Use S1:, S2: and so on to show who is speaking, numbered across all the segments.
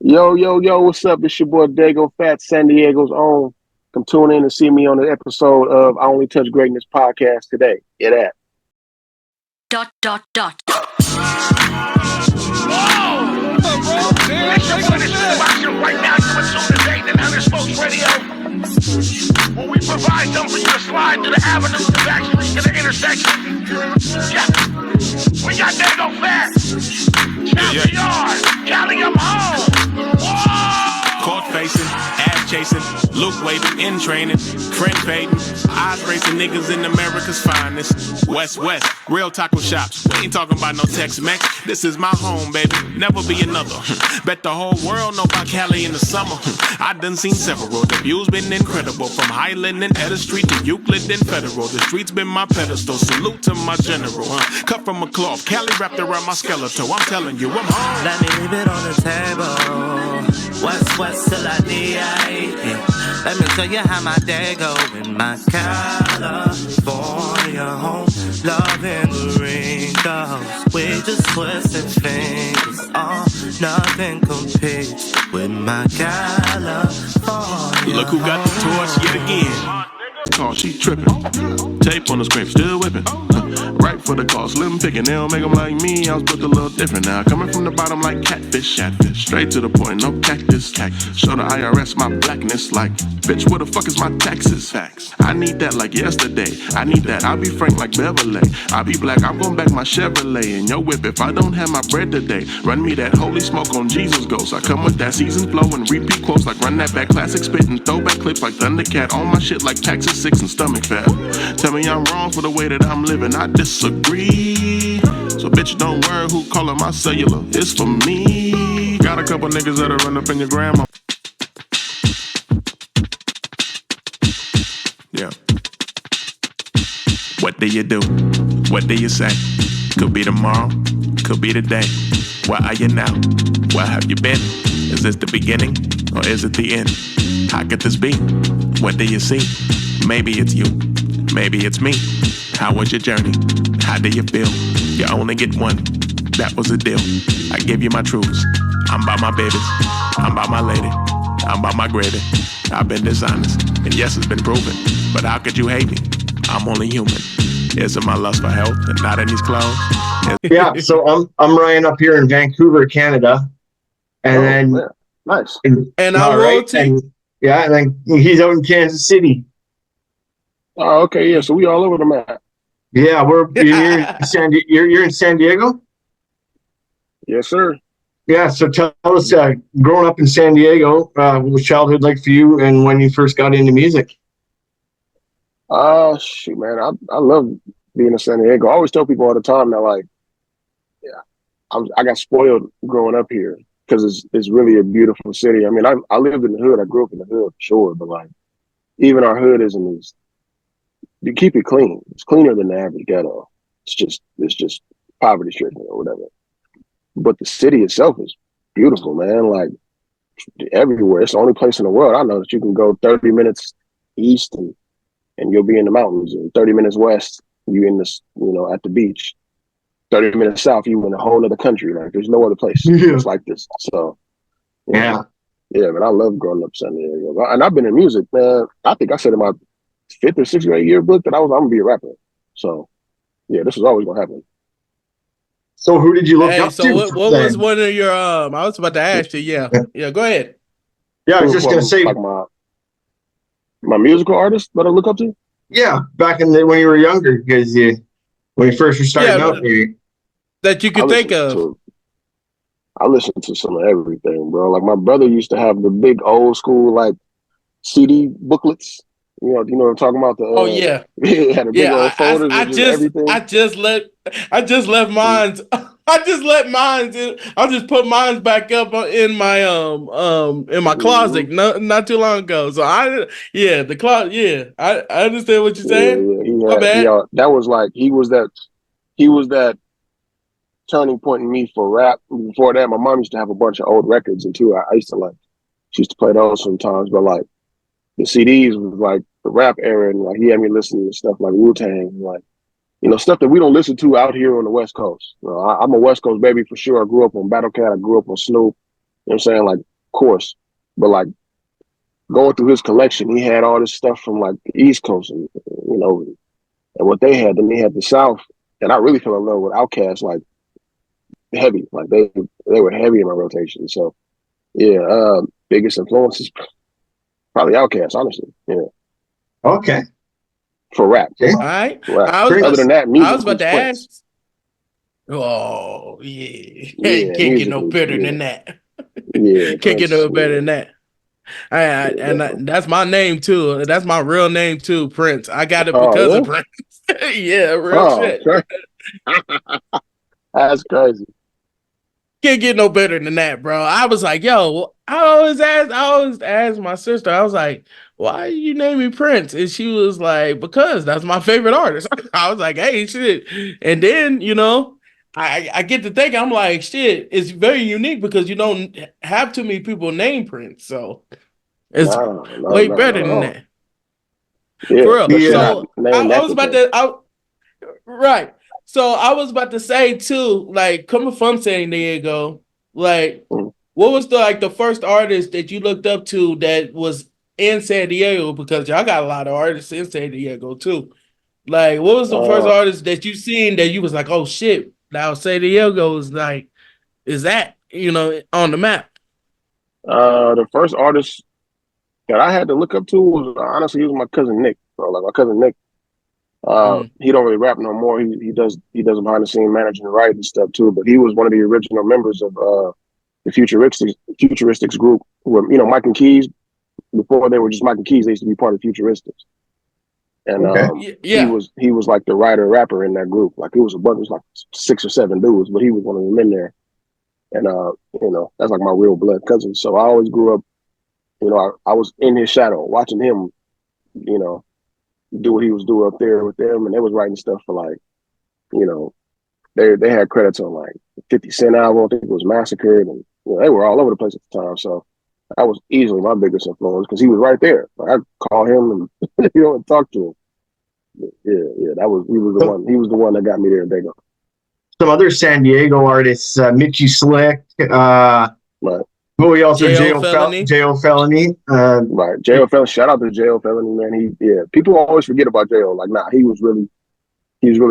S1: Yo, yo, yo, what's up? It's your boy Daygo, Fat San Diego's own. Come tune in and see me on the episode of I Only Touch Greatness podcast today. Get at.
S2: Dot dot dot.
S3: Whoa! Listen, when it's watching right now, you are tuned to Dayton Hunter Spokes Radio. Where we provide them for you to slide through the avenues, the back streets, to the intersection. Yeah. We got Daygo Fat. Chelsea Yard. Cali, I'm home. Whoa!
S4: Court facing, ass chasing, Luke waving, in training, friend fading, eyes racing, niggas in America's finest. West, real taco shops. We ain't talking about no Tex-Mex. This is my home, baby. Never be another. Bet the whole world know about Cali in the summer. I done seen several. The view's been incredible. From Highland and Edda Street to Euclid and Federal. The streets been my pedestal. Salute to my general. Cut from a cloth. Cali wrapped around my skeletal. I'm telling you, I'm home.
S5: Let me leave it on the table. West till I die. Let me tell you how my day go in my California home. Loving the wrinkles, we just twisting fingers. Oh, nothing competes with my California.
S4: Look who got the torch yet again. Oh, she trippin'. Tape on the scrape, still whippin'. Right for the call, slim pickin'. They don't make them like me, I was built a little different now. Coming from the bottom like catfish. Straight to the point, no cactus. Show the IRS my blackness like, bitch, where the fuck is my taxes? I need that like yesterday. I need that, I'll be frank like Beverly. I'll be black, I'm gon' back my Chevrolet. And yo whip, if I don't have my bread today, run me that holy smoke on Jesus Ghost. I come with that seasoned flow and repeat quotes like run that back classic spit and throwback clips like Thundercat. On my shit like Taxes 6 and stomach fat. Tell me I'm wrong for the way that I'm living, I disagree. So bitch, don't worry who calling my cellular, it's for me. Got a couple niggas that'll run up in your grandma. Yeah. What do you do? What do you say? Could be tomorrow, could be today. Where are you now? Where have you been? Is this the beginning or is it the end? How could this be? What do you see? Maybe it's you, maybe it's me. How was your journey? How do you feel? You only get one, that was the deal. I give you my truths. I'm by my babies, I'm by my lady, I'm by my gravy. I've been dishonest, and yes, it's been proven. But how could you hate me? I'm only human. Is it my lust for health and not in these clothes?
S6: Yeah, so I'm Ryan up here in Vancouver, Canada, and then
S1: man. Nice.
S6: And
S7: I'm Royalty.
S6: And then he's out in Kansas City.
S1: Oh, okay, yeah. So we all over the map.
S6: Yeah, you're in San Diego.
S1: Yes, sir.
S6: Yeah, so tell us, growing up in San Diego, what was childhood like for you, and when you first got into music?
S1: Shoot, man, I love being in San Diego. I always tell people all the time that, like, yeah, I got spoiled growing up here because it's really a beautiful city. I mean, I lived in the hood. I grew up in the hood for sure, but like, even our hood isn't as, you keep it clean. It's cleaner than the average ghetto. It's just poverty stricken or whatever. But the city itself is beautiful, man. Like everywhere. It's the only place in the world I know that you can go 30 minutes east and you'll be in the mountains, and 30 minutes west, you in this, at the beach. 30 minutes south, you in a whole other country. Like there's no other place just like this. So yeah, man, I love growing up in San Diego. And I've been in music, man. I think I said in my 5th or 6th grade yearbook that I'm gonna be a rapper. So yeah, this was always gonna happen.
S6: So who did you look up
S7: so
S6: to?
S7: what was one of your I was about to ask you, yeah, go ahead.
S6: Yeah, I was just gonna say,
S1: like my musical artist that I look up to.
S6: Yeah, back when you were younger, because when you first were starting out,
S7: that you could think of.
S1: I listen to some of everything, bro. Like my brother used to have the big old school like CD booklets. You know what I'm talking about? It had a big old folders.
S7: I just left mine. I'll just put mine back up in my closet. Not too long ago. So the closet. Yeah, I understand what you're saying.
S1: Yeah, that was like he was that turning point in me for rap. Before that, my mom used to have a bunch of old records, and too, I used to she used to play those sometimes. But like the CDs was like the rap era, and like he had me listening to stuff like Wu-Tang, like stuff that we don't listen to out here on the West Coast. I'm a West Coast baby for sure. I grew up on Battle Cat. I grew up on Snoop. You know what I'm saying? Like course. But like going through his collection, he had all this stuff from like the East Coast and and what they had. Then they had the South, and I really fell in love with Outkast, like heavy. Like they were heavy in my rotation. So yeah, biggest influences probably Outkast, honestly. Yeah,
S6: Okay.
S1: for rap.
S6: Okay.
S7: All right.
S1: For rap.
S7: I was
S1: Other
S7: about,
S1: than that,
S7: I was about
S1: musically
S7: to
S1: Prince.
S7: ask. Oh yeah,
S1: Yeah,
S7: can't get no
S1: musically,
S7: better
S1: yeah,
S7: than that.
S1: yeah,
S7: Can't get
S1: Prince.
S7: no better
S1: Yeah,
S7: than that.
S1: yeah, definitely.
S7: That's my name too. That's my real name too, Prince. I got it
S1: Oh
S7: because of
S1: yeah.
S7: Prince. Yeah, real
S1: Oh,
S7: shit.
S1: okay. That's crazy.
S7: Can't get no better than that, bro. I was like, yo, I always ask my sister, I was like, why you name me Prince? And she was like, because that's my favorite artist. I was like, hey, shit. And then, I get to think, I'm like, shit, it's very unique because you don't have too many people named Prince. So it's
S1: No, no,
S7: way
S1: no,
S7: better
S1: not at
S7: than
S1: all.
S7: that.
S1: Yeah,
S7: For real.
S1: especially
S6: Yeah.
S1: not
S7: So
S1: named
S7: I
S1: after
S7: was about
S1: Prince.
S7: to, right. So I was about to say too, like coming from San Diego, like
S1: Mm.
S7: what was the first artist that you looked up to that was in San Diego? Because y'all got a lot of artists in San Diego too. Like, what was the first
S1: Uh,
S7: artist that you seen that you was like, oh shit, now San Diego is like, is that on the map?
S1: the first artist that I had to look up to was honestly he was my cousin Nick, bro. Like my cousin Nick.
S7: Mm.
S1: He don't really rap no more. He does behind the scene managing and writing stuff too. But he was one of the original members of the Futuristics group. Where Mike and Keys before they were just Mike and Keys. They used to be part of Futuristics, and
S6: Okay.
S1: he
S7: Yeah,
S1: was like the writer rapper in that group. Like it was a bunch, it was like 6 or 7 dudes, but he was one of them in there. And that's like my real blood cousin. So I always grew up. I was in his shadow, watching him. You know, do what he was doing up there with them, and they was writing stuff for like you know they had credits on like 50 Cent album. I think it was Massacred, and they were all over the place at the time. So that was easily my biggest influence because he was right there. Like I'd call him and and talk to him. Yeah, yeah,
S6: So
S1: he was the one that got me there in Daygo.
S6: some other San Diego artists, Mitchy Slick,
S1: Right,
S6: who else?
S7: J.O. Felony.
S6: J.O. Felony.
S1: right. J.O. Felony, shout out to J.O. Felony, man. People always forget about J.O. Like, nah, he was really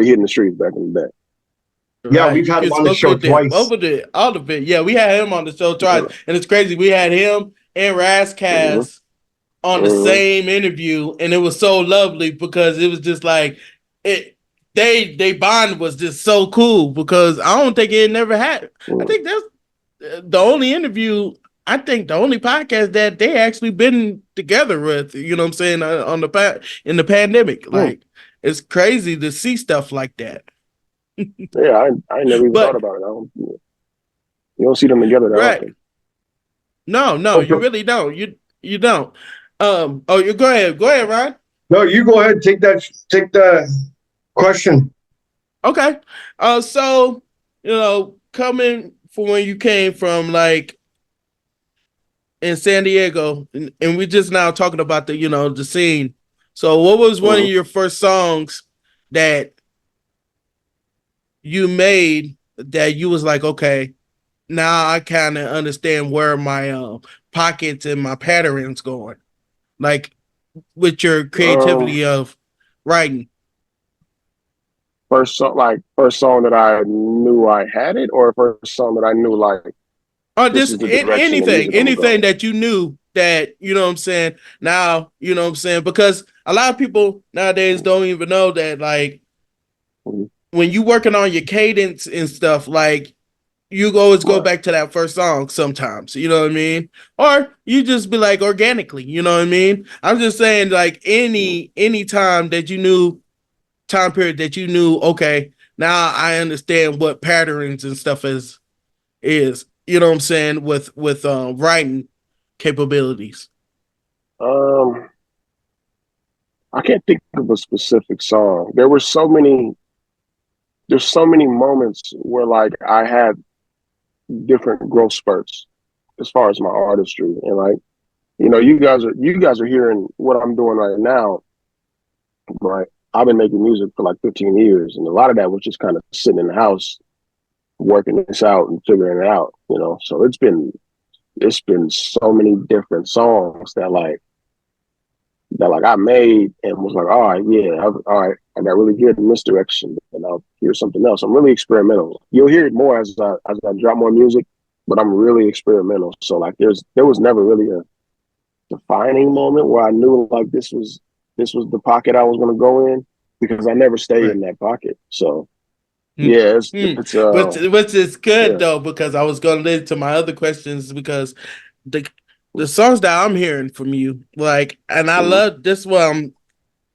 S1: hitting the streets back in the day.
S6: Yeah,
S7: Right,
S6: we've
S7: you
S6: had him
S7: can
S6: on the
S7: smoke
S6: show
S7: good there.
S6: twice.
S7: Over the all of it. Yeah, we had him on the show twice, and it's crazy. We had him and
S1: Mm-hmm,
S7: Razzcast on the
S1: mm-hmm,
S7: same interview, and it was so lovely because it was just like it. They bond was just so cool because I don't think it never had. I
S1: mm-hmm.
S7: think that's the only interview. I think the only podcast that they actually been together with. You know what I'm saying on in the pandemic.
S1: Hmm.
S7: Like it's crazy to see stuff like that.
S1: Yeah, I never even thought
S7: But
S1: about it. You don't see them together that
S7: right.
S1: often.
S7: No, no,
S6: Oh,
S7: you really don't. You don't. Oh, you go ahead. Go ahead, Ryan.
S6: no, you go ahead. Take the question.
S7: Okay. So coming from when you came from like in San Diego, and we just now talking about the scene. So, what was one of
S1: Mm-hmm.
S7: your first songs that you made that you was like, okay, now I kind of understand where my pockets and my patterns going, like with your
S1: Um,
S7: creativity of writing.
S1: first song that I knew I had it, or first song that I knew like
S7: Or
S1: this
S7: just
S1: is the direction of music I'm gonna
S7: anything
S1: go.
S7: that you knew that, what I'm saying, now, what I'm saying, because a lot of people nowadays don't even know that, like,
S1: Mm-hmm.
S7: when you working on your cadence and stuff, like, you always go
S1: Right.
S7: back to that first song sometimes, you know what I mean? Or you just be like organically, you know what I mean? I'm just saying, like, any time that you knew, time period that you knew, okay, now I understand what patterns and stuff is, you know what I'm saying, with writing capabilities.
S1: Um, I can't think of a specific song. There's so many moments where like I had different growth spurts as far as my artistry, and like you guys are hearing what I'm doing right now, right? I've been making music for like 15 years, and a lot of that was just kind of sitting in the house working this out and figuring it out. So it's been it's been so many different songs that I made and was like, all right, yeah, all right, I got really good in this direction, and I'll hear something else. I'm really experimental. You'll hear it more as I drop more music, but I'm really experimental. So like, there was never really a defining moment where I knew like this was the pocket I was going to go in because I never stayed
S7: Right.
S1: in that pocket. So
S7: Hmm.
S1: yeah,
S7: Hmm.
S1: it's
S7: But which is good
S1: yeah.
S7: though, because I was gonna lead to my other questions because the the songs that I'm hearing from you, like, and I
S1: Mm-hmm,
S7: love this one.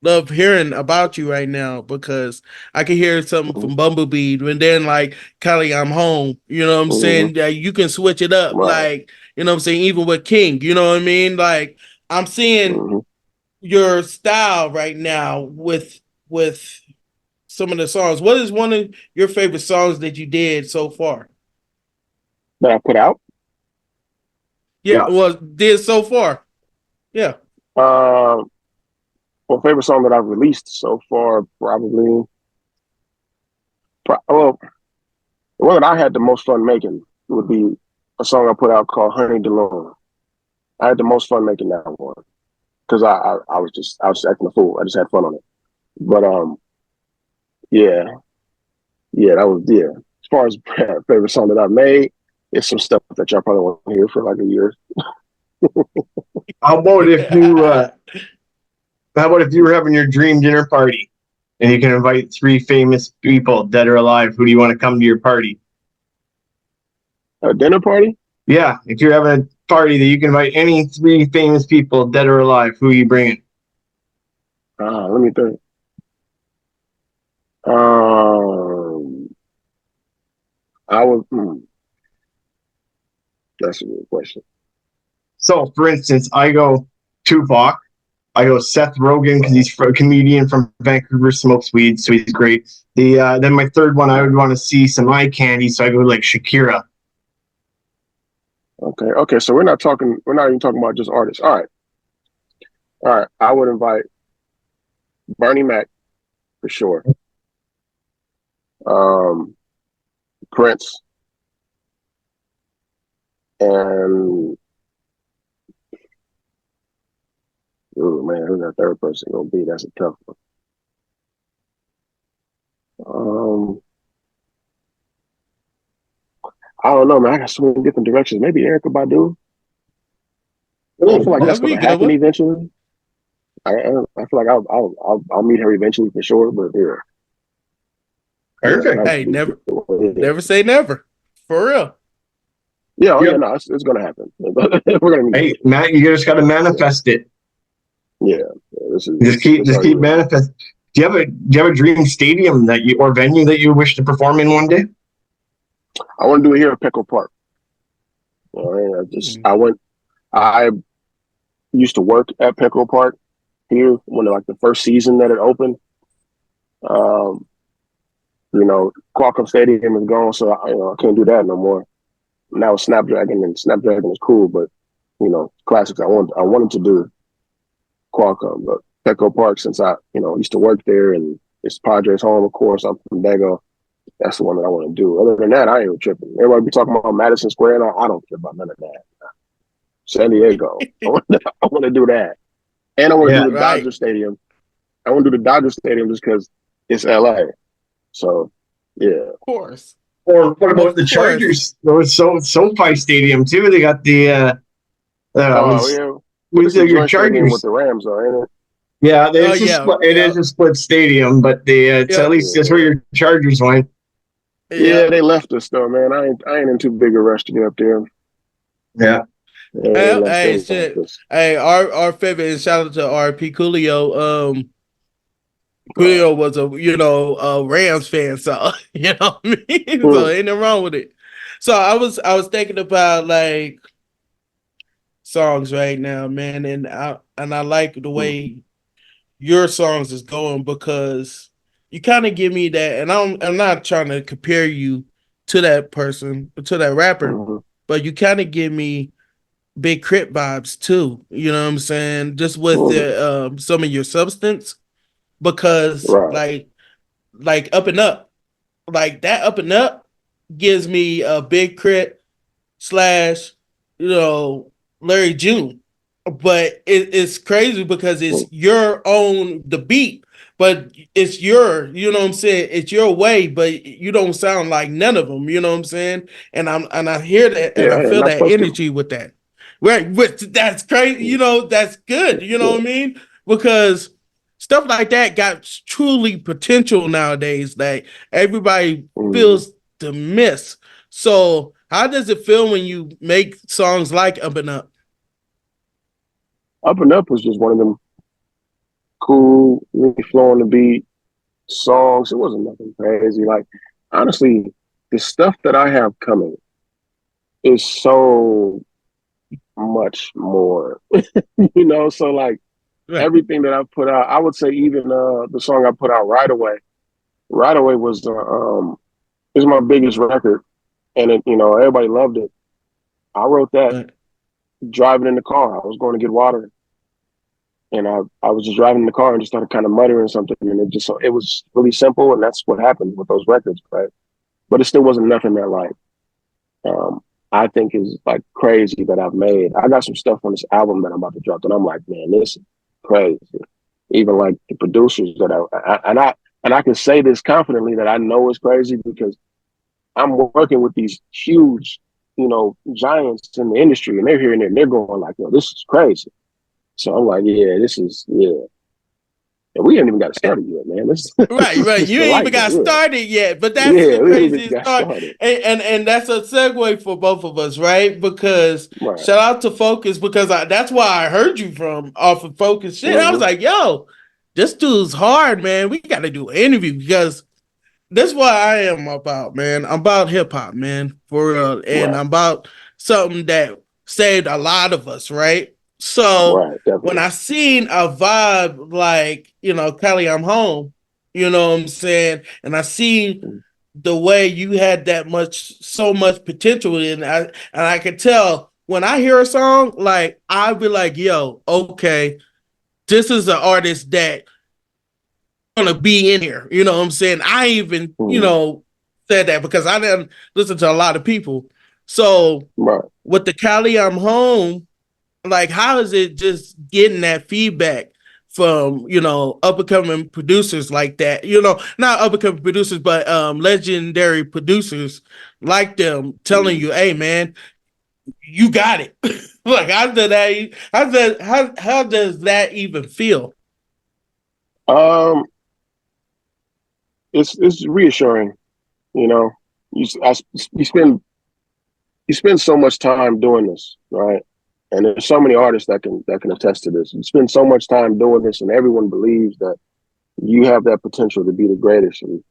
S7: Love hearing about you right now because I can hear something
S1: mm-hmm,
S7: from Bumblebee and then like Kelly, I'm home. You know what I'm
S1: mm-hmm,
S7: saying? You can switch it up,
S1: right.
S7: like, you know what I'm saying, even with King, you know what I mean? Like, I'm seeing
S1: Mm-hmm.
S7: your style right now with some of the songs. What is one of your favorite songs that you did so far?
S1: That I put out.
S7: Yeah, well, did so far. Yeah.
S1: Um, well, favorite song that I've released so far, probably. Well, the one that I had the most fun making would be a song I put out called "Honey DeLone." I had the most fun making that one because I was just acting a fool. I just had fun on it. But yeah, yeah, that was yeah. As far as favorite song that I've made, it's some stuff that y'all probably won't hear for like a year.
S6: How about if you how about if you were having your dream dinner party and you can invite three famous people, dead or alive? Who do you want to come to your party?
S1: A dinner party?
S6: Yeah, if you're having a party that you can invite any three famous people, dead or alive, who are you bringing?
S1: Let me think. Um, I was. That's a good question.
S6: So, for instance, I go Tupac. I go Seth Rogen because he's a comedian from Vancouver, smokes weed, so he's great. Then my third one, I would want to see some eye candy, so I go like Shakira.
S1: Okay, okay. So we're not talking. We're not even talking about just artists. All right, all right. I would invite Bernie Mac for sure. Um, Prince and oh man, who's that third person gonna be? That's a tough one. Um, I don't know, man. I got so many different directions. Maybe Erica Badu. I feel like
S6: Oh,
S1: that's
S7: That'd be
S1: gonna
S7: a good
S1: happen
S7: one.
S1: eventually. I feel like I'll meet her eventually for sure. But yeah, yeah,
S6: perfect.
S1: that'd
S7: Hey,
S1: be
S7: never
S1: yeah.
S7: never say never. For real.
S1: Yeah, oh yeah,
S6: Yep.
S1: no, it's gonna happen. We're gonna meet
S6: Hey,
S1: eventually.
S6: Matt, you just got to manifest it.
S1: Yeah, yeah, this is
S6: Just keep,
S1: it's
S6: just
S1: already
S6: keep
S1: written.
S6: manifest. Do you have a dream stadium that you or venue that you wish to perform in one day?
S1: I want to do it here at Petco Park. All right,
S7: Hmm.
S1: I went. I used to work at Petco Park here when like the first season that it opened. Um, Qualcomm Stadium is gone, so I can't do that no more. Now it's Snapdragon, and Snapdragon is cool, but classics. I wanted to do Qualcomm, but Petco Park since I used to work there and it's Padres home, of course. I'm from Daygo. That's the one that I want to do. Other than that, I ain't tripping. Everybody be talking about Madison Square, and I don't care about none of that. San Diego. I want to do that, and I want to
S6: Yeah.
S1: do the
S7: Right.
S1: Dodger Stadium. I want to do the Dodger Stadium just because it's LA. So yeah.
S7: Of course.
S6: Or what about
S7: Of
S6: the
S7: course.
S6: Chargers? There was SoFi Stadium too. They got the
S1: Oh yeah. But
S6: was
S1: it's a
S6: your
S1: joint stadium with
S6: Chargers?
S1: the Rams, though, ain't it?
S6: Yeah,
S7: Oh
S6: it's a
S7: yeah.
S6: split. It is
S7: Yep.
S6: a split stadium, but it's at
S7: Yep.
S6: least that's where
S1: Yeah.
S6: your Chargers went.
S1: Yeah,
S7: Yep.
S1: they left us though, man. I ain't in too big a rush to get up there.
S6: Yeah.
S1: They
S7: Hey,
S1: left, they
S7: hey,
S1: left
S7: shit.
S1: us.
S7: Hey, our favorite and shout out to RP Coolio.
S1: Uh,
S7: Coolio was a Rams fan, so you know what I mean? So
S1: hmm,
S7: ain't nothing wrong with it. So I was thinking about like songs right now, man, and I like the
S1: hmm,
S7: way your songs is going because you kind of give me that, and I'm not trying to compare you to that person, to that rapper,
S1: hmm,
S7: but you kind of give me Big Crit vibes too. You know what I'm saying? Just with
S1: hmm.
S7: some of your substance, because
S1: Right.
S7: like Up and Up, like that Up and Up gives me a Big Crit slash. Larry June. But it's crazy because it's your own the beat, but it's you know what I'm saying? It's your way, but you don't sound like none of them, you know what I'm saying? And I hear that and I
S1: Yeah,
S7: feel
S1: not
S7: that
S1: supposed to.
S7: energy with that. Right, that's crazy, that's good, you know
S1: Yeah.
S7: what I mean? Because stuff like that got truly potential nowadays that everybody
S1: Mm.
S7: feels to miss. So how does it feel when you make songs like Up and Up?
S1: Up and Up was just one of them cool, really flowing the beat songs. It wasn't nothing crazy. Like honestly, the stuff that I have coming is so much more. So like
S7: Right.
S1: everything that I've put out, I would say even the song I put out right away. Right away was is my biggest record, and everybody loved it. I wrote that
S7: Right.
S1: driving in the car. I was going to get water, and I was just driving in the car and just started kind of muttering something, and it was really simple, and that's what happened with those records, right? But it still wasn't nothing that like um, I think is like crazy that I've made. I got some stuff on this album that I'm about to drop, and I'm like, man, this is crazy. Even like the producers that I can say this confidently that I know is crazy because I'm working with these huge, giants in the industry, and they're hearing it and they're going like, "Yo, this is crazy." So I'm like, "Yeah, this is yeah." And we ain't even got started yet, man. This this
S7: Right,
S1: is
S7: right.
S1: just
S7: You
S1: the
S7: ain't
S1: light,
S7: even got
S1: yeah,
S7: started yet, but that's
S1: yeah.
S7: the
S1: We ain't even
S7: craziest
S1: got
S7: part.
S1: started,
S7: And that's a segue for both of us, right? Because
S1: right?
S7: shout out to Focus because that's why I heard you from off of Focus shit. I was
S1: Mm-hmm.
S7: like, yo, this dude's hard, man. We got to do an interview because that's what I am about, man. I'm about hip hop, man, for real. And
S1: Right,
S7: I'm about something that saved a lot of us, right? So
S1: right,
S7: when
S1: definitely.
S7: I seen a vibe like, Kelly, I'm home, you know what I'm saying? And I seen the way you had so much potential and I could tell when I hear a song, like I'd be like, yo, okay, this is an artist that gonna be in here. You know what I'm saying? I even,
S1: Mm-hmm.
S7: said that because I didn't listen to a lot of people. So
S1: Right.
S7: with the Cali I'm home, like how is it just getting that feedback from, up and coming producers like that? Not up and coming producers, but legendary producers like them telling
S1: Mm-hmm.
S7: you, hey man, you got it. Like how does that even feel?
S1: Um, it's reassuring, you know. You s- I s- you spend so much time doing this, right? And there's so many artists that can attest to this. You spend so much time doing this, and everyone believes that you have that potential to be the greatest. And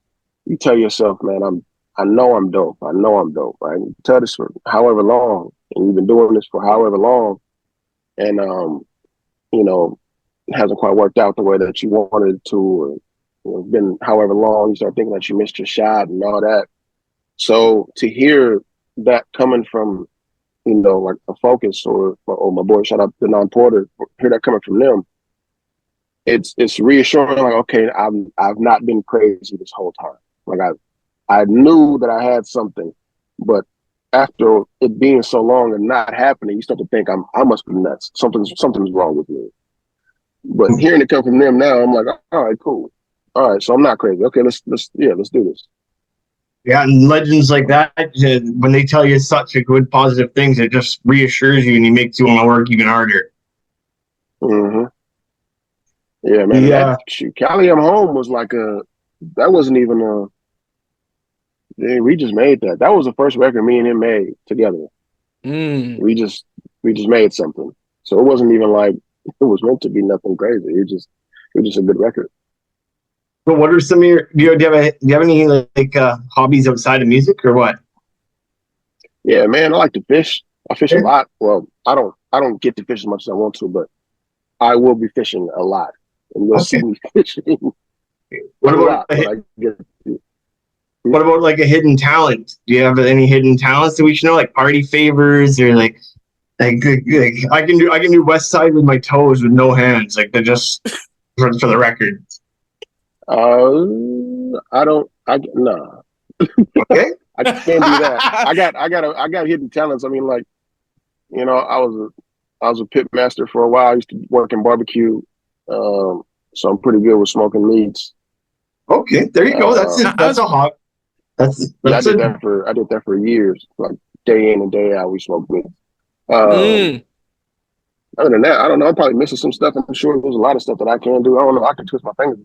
S1: you tell yourself, man, I know I'm dope. I know I'm dope, right? You tell this for however long, and you've been doing this for however long, and you know, it hasn't quite worked out the way that you wanted it to, or been however long, you start thinking that you missed your shot and all that. So to hear that coming from like a Focus or my boy, shout out to Non Porter, hear that coming from them, it's reassuring. Like, okay, I've not been crazy this whole time. Like I knew that I had something, but after it being so long and not happening, you start to think I must be nuts. Something's wrong with me. But hearing it come from them now, I'm like, all right, cool. All right, so I'm not crazy. Okay, let's do this.
S6: Yeah, and legends like that, when they tell you such a good positive things, it just reassures you and it makes you want to work even harder.
S1: Mm-hmm. Yeah, man. And that
S6: Yeah,
S1: shoot, Cali I'm home was like that wasn't even we just made that. That was the first record me and him made together.
S7: Mm.
S1: We just made something. So it wasn't even like it was meant to be nothing crazy. It was just a good record.
S6: but what are some of your do you have any like hobbies outside of music or what?
S1: Yeah, man. I like to fish. I fish a lot. Well, I don't get to fish as much as I want to, but I will be fishing a lot. And you'll see
S6: Okay.
S1: me fishing
S6: What
S1: a
S6: about
S1: lot when I get to.
S6: what about like a hidden talent? Do you have any hidden talents that we should know, like party favors or like I can do West Side with my toes with no hands, like they're just for the record.
S1: I don't. Nah.
S6: Okay.
S1: I can't do that. I got hidden talents. I mean, like You know, I was a pit master for a while. I used to work in barbecue, so I'm pretty good with smoking meats.
S6: Okay, there you go. That's
S1: Uh,
S6: it.
S7: I
S6: That's
S7: was
S6: a hot.
S1: yeah,
S6: That's a
S1: I did that for years, like day in and day out. We smoked meat. Um,
S7: mm,
S1: Other than that, I don't know. I'm probably missing some stuff. I'm sure there's a lot of stuff that I can do. I don't know. I can twist my fingers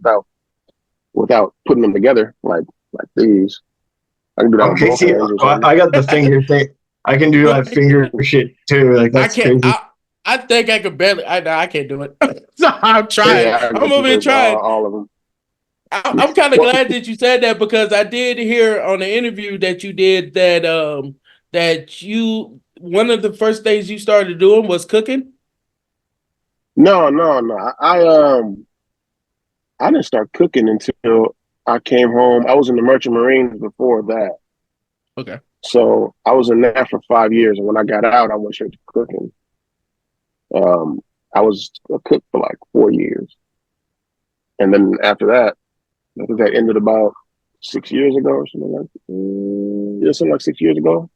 S1: without putting them together like these. I can do that on
S6: okay.
S1: both
S6: See,
S1: hands or something.
S6: I got the finger thing. I can do that finger shit too. Like
S7: I
S6: that's
S7: can't.
S6: crazy.
S7: I think I could barely. I can't do it. So I'm trying.
S1: Yeah, I
S7: I'm
S1: can
S7: over here
S1: twist
S7: trying.
S1: all of them.
S7: I'm kind of
S1: Well,
S7: glad that you said that because I did hear on the interview that you did that that you one of the first things you started doing was cooking.
S1: no. I didn't start cooking until I came home. I was in the Merchant Marines before that.
S7: Okay.
S1: So I was in that for 5 years. And when I got out, I went straight to cooking. Um, I was a cook for like 4 years. And then after that, I think that ended about 6 years ago or something like yeah, something like 6 years ago.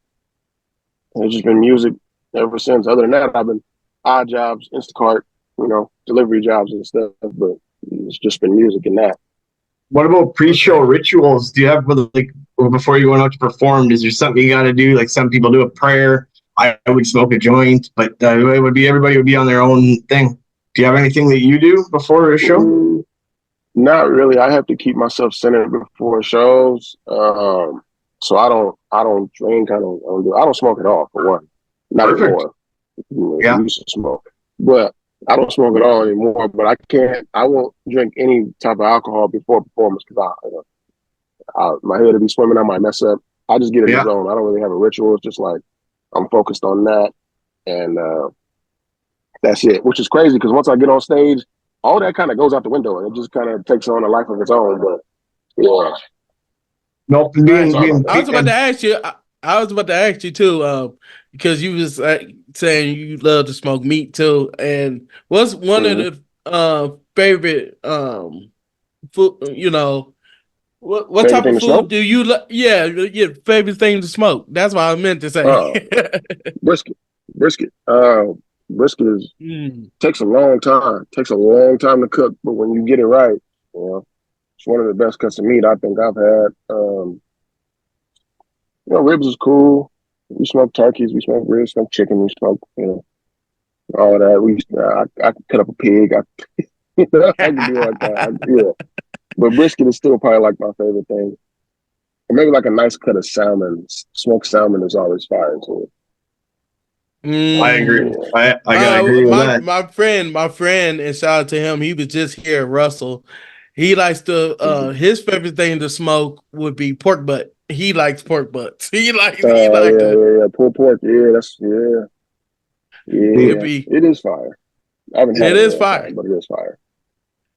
S1: And it's just been music ever since. Other than that, I've been odd jobs, Instacart, delivery jobs and stuff, but it's just been music and that.
S6: What about pre-show
S7: Okay.
S6: rituals? Do you have like before you went out to perform? Is there something you got to do? Like some people do a prayer. I would smoke a joint, but it would be everybody would be on their own thing. Do you have anything that you do before a show?
S1: Not really. I have to keep myself centered before shows. So I don't drink. I don't smoke at all for one. Not
S6: Perfect.
S1: anymore. I
S6: Yeah.
S1: used to smoke, but I don't smoke at all anymore. But I won't drink any type of alcohol before performance because my head will be swimming. I might mess up. I just get in the
S6: Yeah.
S1: zone. I don't really have a ritual. It's just like I'm focused on that, and that's it. Which is crazy because once I get on stage, all that kind of goes out the window, and it just kind of takes on a life of its own. But yeah,
S6: Nope.
S7: Right.
S1: sorry about that.
S7: I was about to ask you. I was about to ask you too, because you was saying you love to smoke meat too. And what's one of
S1: Mm-hmm.
S7: the favorite food? You know, what
S1: Favorite
S7: type
S1: thing
S7: of
S1: to
S7: food
S1: smoke?
S7: do you? Yeah, your favorite thing to smoke. That's what I meant to say.
S1: Uh, brisket. Brisket. Brisket
S7: Mm.
S1: takes a long time. Takes a long time to cook, but when you get it right, you know, it's one of the best cuts of meat I think I've had. Ribs is cool. We smoke turkeys, we smoke ribs, smoke chicken, we smoke, all of that. I can cut up a pig. I can do like that. Yeah, but brisket is still probably like my favorite thing. Or maybe like a nice cut of salmon. Smoked salmon is always fire too.
S6: I agree.
S7: Mm.
S1: Yeah.
S6: I gotta agree with that.
S7: My friend, and shout out to him. He was just here, Russell. He likes to. His favorite thing to smoke would be pork butt. He likes pork butts. He like to.
S1: Yeah. Pulled pork. Yeah,
S7: It'd
S1: yeah.
S7: be.
S1: It is fire. I haven't had
S7: It
S1: it in a
S7: is
S1: long time,
S7: fire.
S1: but it is fire.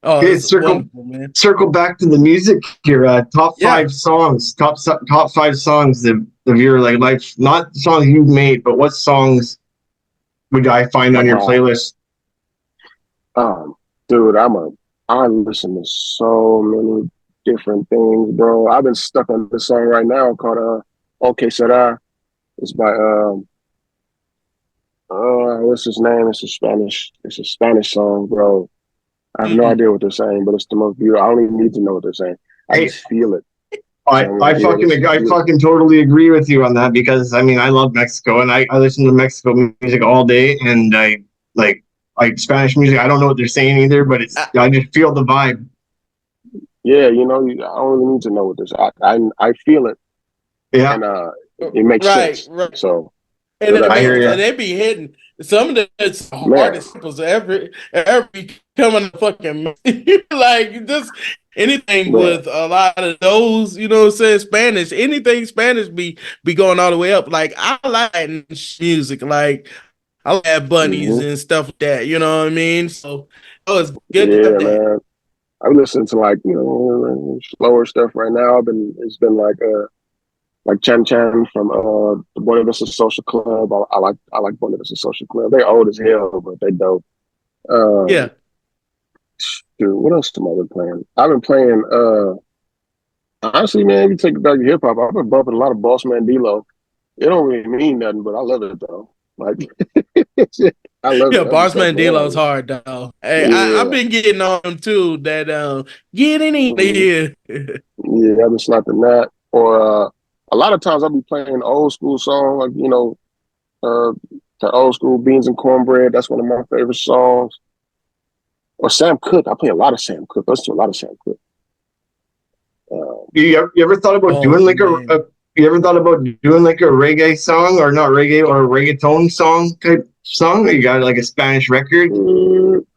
S7: Oh,
S6: Okay,
S7: it's wonderful, man.
S6: circle back to the music here. Top
S7: Yeah.
S6: five songs, top five songs of your like life, not songs you've made, but what songs would I find on
S1: Of
S6: your
S1: mine.
S6: playlist?
S1: Um, Dude, I listen to so many different things, bro. I've been stuck on this song right now called Okay Será. It's by what's his name? It's a Spanish song, bro. I have no
S7: Mm.
S1: idea what they're saying, but it's the most beautiful. I don't even need to know what they're saying. I
S6: Hey,
S1: just feel it. So I'm like, yeah, this is
S6: I
S1: beautiful.
S6: fucking totally agree with you on that because I mean I love Mexico and I listen to Mexico music all day and I like Spanish music. I don't know what they're saying either, but
S7: Uh,
S6: I just feel the vibe.
S1: Yeah, I don't even need to know what this. I feel it,
S6: Yeah,
S1: and it makes
S7: right.
S1: sense.
S7: Right.
S1: So
S7: And
S6: I hear you.
S7: they be hitting some of the
S1: man,
S7: hardest samples every coming fucking like just anything
S1: man,
S7: with a lot of those, you know what I'm saying, Spanish, anything Spanish be going all the way up. Like I like music, like I like bunnies
S1: hmm
S7: and stuff like that, you know what I mean? So oh, it's good to have
S1: yeah,
S7: that.
S1: man. I'm listening to like slower stuff right now. It's been like Chan Chan from the Bonnie Vista Social Club. I like Bonnie Vista Social Club. They old as hell, but they dope.
S7: Yeah.
S1: Um, Dude, what else am I been playing? I've been playing honestly, man, if you take it back to hip hop, I've been bumping a lot of Boss Man D-Lo. It don't really mean nothing, but I love it though. Like, I love
S7: Yeah,
S1: it. I just
S7: Bossman
S1: start playing
S7: Delo's
S1: on
S7: hard though. Hey, I've
S1: it.
S7: been getting on him too. That getting
S1: Yeah.
S7: in here.
S1: Yeah, I've been slapping that. Or a lot of times I'll be playing old school song, like, the old school Beans and Cornbread. That's one of my favorite songs. Or Sam Cooke. I play a lot of Sam Cooke. Listen to a lot of Sam Cooke.
S6: You ever thought about
S7: Oh
S6: doing like
S7: man.
S6: you ever thought about doing like a reggae song or not reggae or a reggaeton song type song? Or you got like a Spanish record?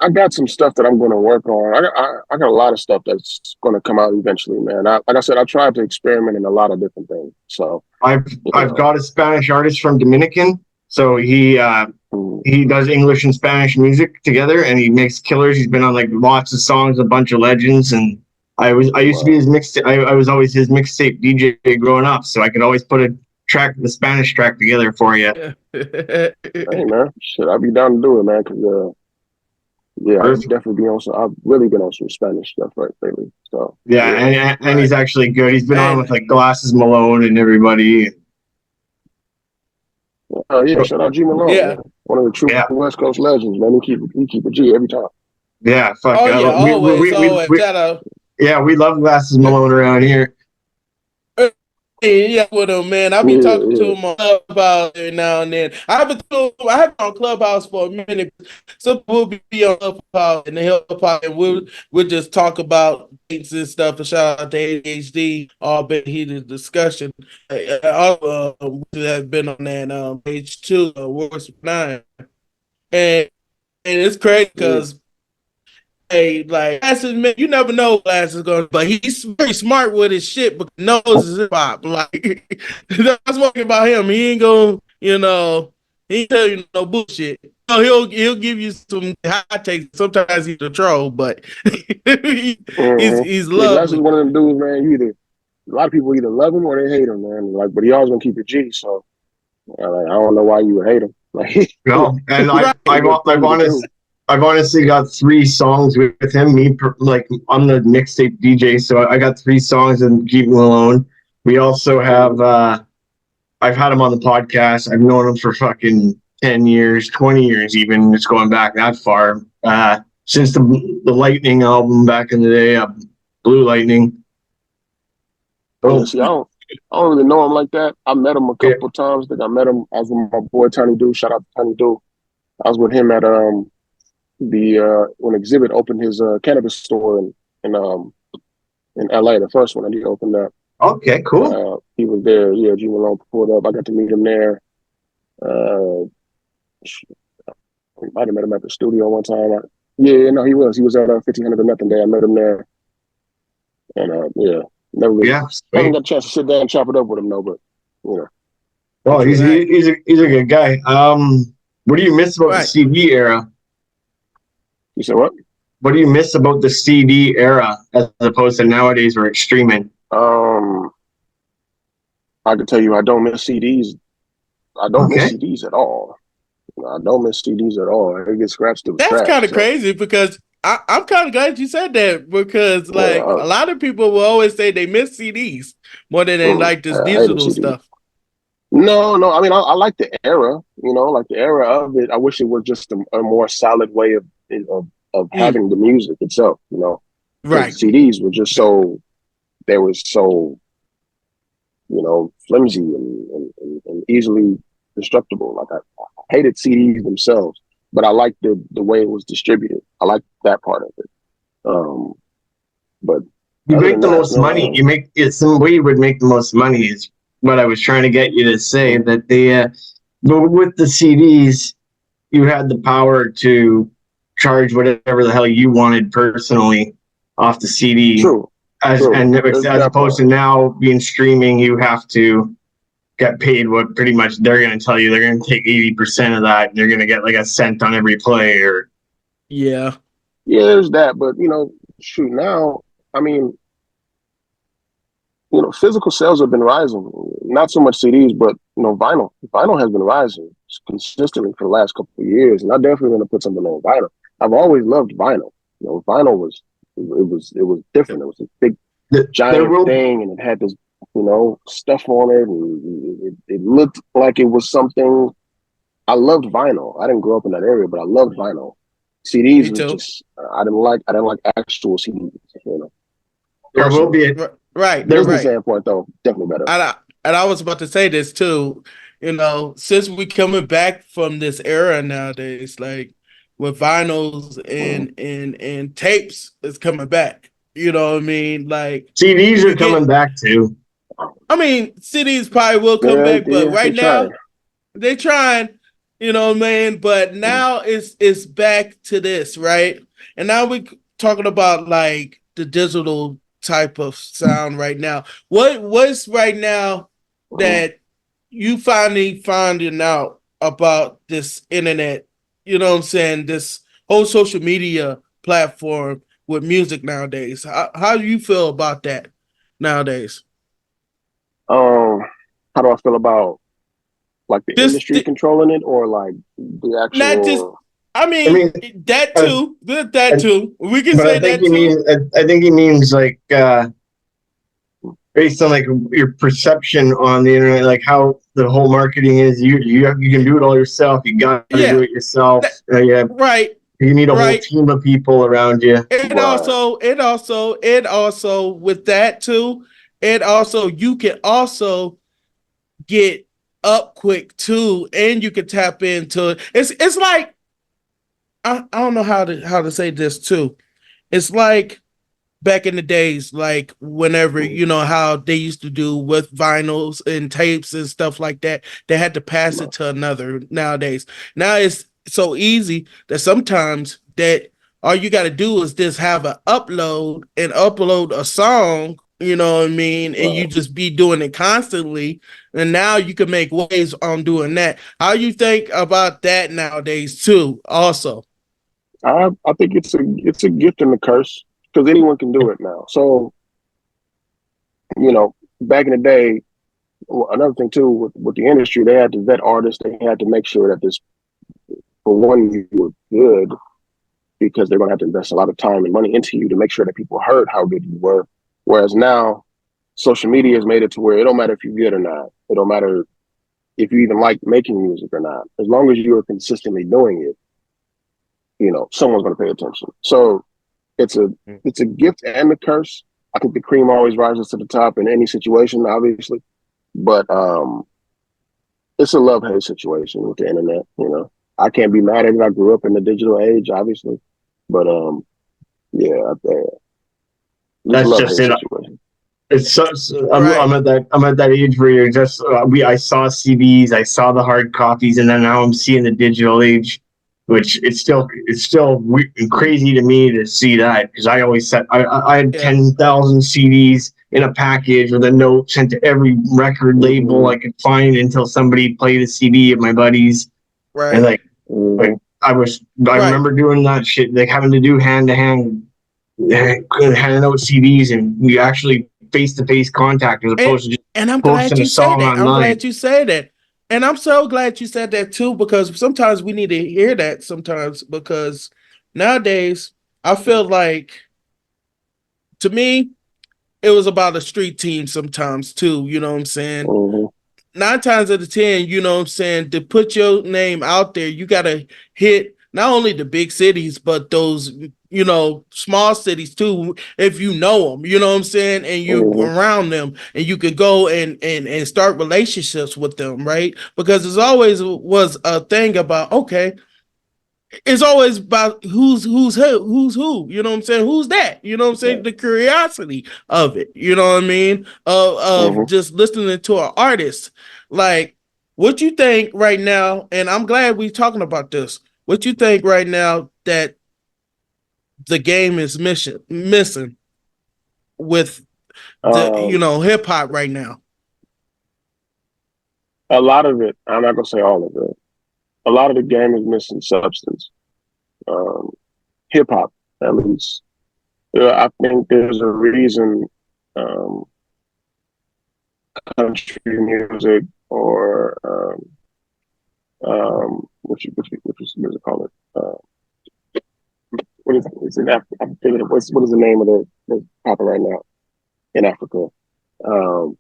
S1: I got some stuff that I'm going to work on. I got a lot of stuff that's going to come out eventually, man. Like I said, I tried to experiment in a lot of different things. So,
S6: I've
S1: you
S6: I've
S1: know,
S6: got a Spanish artist from Dominican, so
S1: mm,
S6: he does English and Spanish music together, and he makes killers. He's been on like lots of songs, a bunch of legends, and I used to be
S1: wow.
S6: his I was always his mixtape DJ growing up, so I could always put the Spanish track together for you.
S1: Hey, man, shit, I'd be down to do it, man, because, yeah, I've definitely been on some, I've really been on some Spanish stuff right lately. So,
S6: Yeah,
S1: yeah.
S6: and he's
S7: Right.
S6: actually good. He's been on with
S7: And
S6: like Glasses Malone and everybody.
S1: Oh, yeah, shout out G Malone,
S7: yeah.
S1: man. One of the true
S6: Yeah,
S1: West Coast legends, man. He keep a G every time.
S6: yeah. Fuck.
S7: Oh yeah, always, always.
S6: We
S7: Shout out.
S6: yeah, we love Glasses Malone around here.
S7: Yeah, with him, man. I
S1: Yeah,
S7: be talking to
S1: yeah.
S7: him on Clubhouse every now and then. I have been on Clubhouse for a minute. Some people be on Clubhouse and help out, and we'll just talk about things and stuff. And shout out to ADHD, all been heated discussion. We have been on that page 2, Wars 9, and it's crazy
S1: Yeah.
S7: because hey, like Glasses, man, you never know what Glasses is going to, but he's very smart with his shit, but knows his hip hop. Like that's one thing about him. He ain't gonna, he ain't tell you no bullshit. He'll give you some hot takes. Sometimes he's a troll, but he's
S1: Yeah, Glass is
S7: lovely.
S1: one of them dudes, man. A lot of people either love him or they hate him, man. Like, but he always gonna keep it G. So, like, I don't know why you would hate him. Like,
S6: No, and
S7: Right.
S6: I've honestly got 3 songs with him. Like I'm the mixtape DJ, so I got 3 songs and Keep Him Alone. We also have I've had him on the podcast. I've known him for fucking 10 years, 20 years, even. It's going back that far. Since the Lightning album back in the day, Blue Lightning.
S1: Yeah,
S6: Oh
S1: see, I don't really know him like that. I met him a
S6: yeah,
S1: couple of times. I think I met him. I was with my boy Tiny Do. Shout out to Tiny Do. I was with him at the when Exhibit opened his cannabis store in LA, the first one that he opened up.
S6: okay, cool.
S1: He was there. Yeah, G Malone pulled up. I got to meet him there. Uh, I might have met him at the studio one time. Yeah, no, he was. He was at 1500 or Nothing Day. I met him there, and yeah, never really
S6: Yeah,
S1: haven't
S6: sweet.
S1: got a chance to sit down and chop it up with him though. But you know, I'm
S6: Well,
S1: sure.
S7: Right.
S6: he's a good guy. What do you miss about the
S7: Right.
S6: CD era?
S1: You said what?
S6: What do you miss about the CD era as opposed to nowadays where it's streaming?
S1: Um, I can tell you, I don't miss CDs. I don't miss
S6: Okay.
S1: CDs at all. I don't miss CDs at all. It gets scratched to the
S7: That's
S1: scratch.
S7: kind of
S1: So
S7: crazy because I'm kind of glad you said that because
S1: yeah,
S7: like a lot of people will always say they miss CDs more than they like this
S1: I hated
S7: digital
S1: CDs.
S7: stuff.
S1: No, no. I mean, I like the era. Like the era of it. I wish it was just a more solid way of
S7: Mm,
S1: having the music itself. Because
S7: right.
S1: CDs were just they were so flimsy and easily destructible. Like I hated CDs themselves, but I liked the way it was distributed. I liked that part of it. Um, but
S6: You
S1: other
S6: make
S1: than
S6: the
S1: that,
S6: most money.
S1: no.
S6: You make it some way you would make the most money is what I was trying to get you to say that but with the CDs, you had the power to charge whatever the hell you wanted personally off the CD.
S1: True, true. There's
S6: As
S1: that
S6: opposed
S1: part.
S6: to now being streaming, you have to get paid what pretty much they're going to tell you they're going to take 80% of that and they're going to get like a cent on every play or
S7: Yeah.
S1: Yeah, there's that. But shoot, now I mean, physical sales have been rising. Not so much CDs, but vinyl. Vinyl has been rising consistently for the last couple of years, and I definitely want to put something on vinyl. I've always loved vinyl. Vinyl was it was different. It was a big
S6: there
S1: giant
S6: will
S1: thing, and it had this stuff on it, and it looked like it was something. I loved vinyl. I didn't grow up in that area, but I loved vinyl.
S7: Me
S1: CDs was
S7: too.
S1: just I didn't like actual CDs. You know,
S6: There will
S1: personally.
S6: be a,
S7: Right,
S6: there
S1: Business
S7: right.
S1: standpoint, though, definitely better.
S7: And I was about to say this too. You know, since we coming back from this era nowadays, like with vinyls
S1: Mm-hmm.
S7: and tapes is coming back. You know what I mean? Like
S6: CDs
S7: you
S6: are
S7: could
S6: coming
S7: get.
S6: back too.
S7: I mean, CDs probably will come
S1: Yeah,
S7: back, but
S1: yeah, they
S7: right
S1: trying.
S7: now they trying. You know what I mean? But now it's back to this, right? And now we talking about like the digital type of sound right now. What's right now
S1: Mm-hmm.
S7: that you finally finding out about this internet? You know what I'm saying? This whole social media platform with music nowadays. How do you feel about that nowadays?
S1: Um, how do I feel about like the
S7: This
S1: industry controlling it, or like the
S7: not just.
S1: actual?
S7: I
S6: I
S7: mean
S6: mean,
S7: that
S6: uh,
S7: too. That too. We can
S6: but
S7: say that too.
S6: I think he means like based on like your perception on the internet, like how the whole marketing is. You can do it all yourself. You got to do
S7: Yeah.
S6: it yourself.
S7: That,
S6: Yeah,
S7: right.
S6: you need a whole
S7: Right.
S6: team of people around you.
S1: Right.
S7: It also with that too. It also you can also get up quick too, and you can tap into it. It's like I don't know how to say this too. It's like back in the days, like whenever
S1: Mm-hmm.
S7: you know how they used to do with vinyls and tapes and stuff like that, they had to pass it
S1: Right.
S7: to another. Nowadays, now it's so easy that sometimes that all you got to do is just have an upload and upload a song. You know what I mean, and you
S1: Right.
S7: just be doing it constantly, and now you can make waves on doing that. How you think about that nowadays too? Also,
S1: I think it's a gift and a curse because anyone can do it now. So back in the day, another thing too with the industry, they had to vet artists. They had to make sure that this, for one, you were good because they're going to have to invest a lot of time and money into you to make sure that people heard how good you were. Whereas now, social media has made it to where it don't matter if you're good or not. It don't matter if you even like making music or not. As long as you are consistently doing it, someone's going to pay attention. So it's a it's a gift and a curse. I think the cream always rises to the top in any situation, obviously, but it's a love hate situation with the internet. I can't be mad at it. I grew up in the digital age, obviously, but yeah, it's a
S6: That's
S1: love
S6: just
S1: hate
S6: it.
S1: situation.
S6: It's so,
S7: right?
S6: I'm at that age where you're just I saw CDs, I saw the hard copies, and then now I'm seeing the digital age, which it's still crazy to me to see that because I always said I had
S7: Yeah,
S6: 10,000 CDs in a package with a note sent to every record label
S1: Mm-hmm.
S6: I could find until somebody played a CD of my buddies, and
S7: right,
S6: like
S1: Mm-hmm.
S6: I
S7: right.
S6: remember doing that shit, like having to do hand to hand handing out CDs and we actually face to face contact as
S7: And
S6: opposed to just
S7: and I'm glad
S6: posting a
S7: you say
S6: song
S7: that. I'm
S6: online.
S7: glad you say that. And I'm so glad you said that too, because sometimes we need to hear that sometimes because nowadays I feel like to me it was about a street team sometimes too, you know what I'm saying?
S1: Mm-hmm.
S7: 9 times out of 10, you know what I'm saying, to put your name out there, you gotta hit not only the big cities, but those small cities too, if you know them, you know what I'm saying, and you're
S1: Mm-hmm.
S7: around them and you could go and start relationships with them, right? Because there's always was a thing about okay, it's always about who's who, you know what I'm saying? Who's that? You know what I'm saying?
S1: Right.
S7: The curiosity of it, you know what I mean? Of
S1: Mm-hmm.
S7: just listening to an artist. Like, what you think right now, and I'm glad we talking about this. What you think right now that the game is missing with the
S1: Um,
S7: hip hop right now?
S1: a lot of it, I'm not gonna say all of it. A lot of the game is missing substance. Um, Hip hop, at least. I think there's a reason um, country music or which is what is it called? What is it's in Africa? I'm thinking of what is the name of the popular right now in Africa? Um,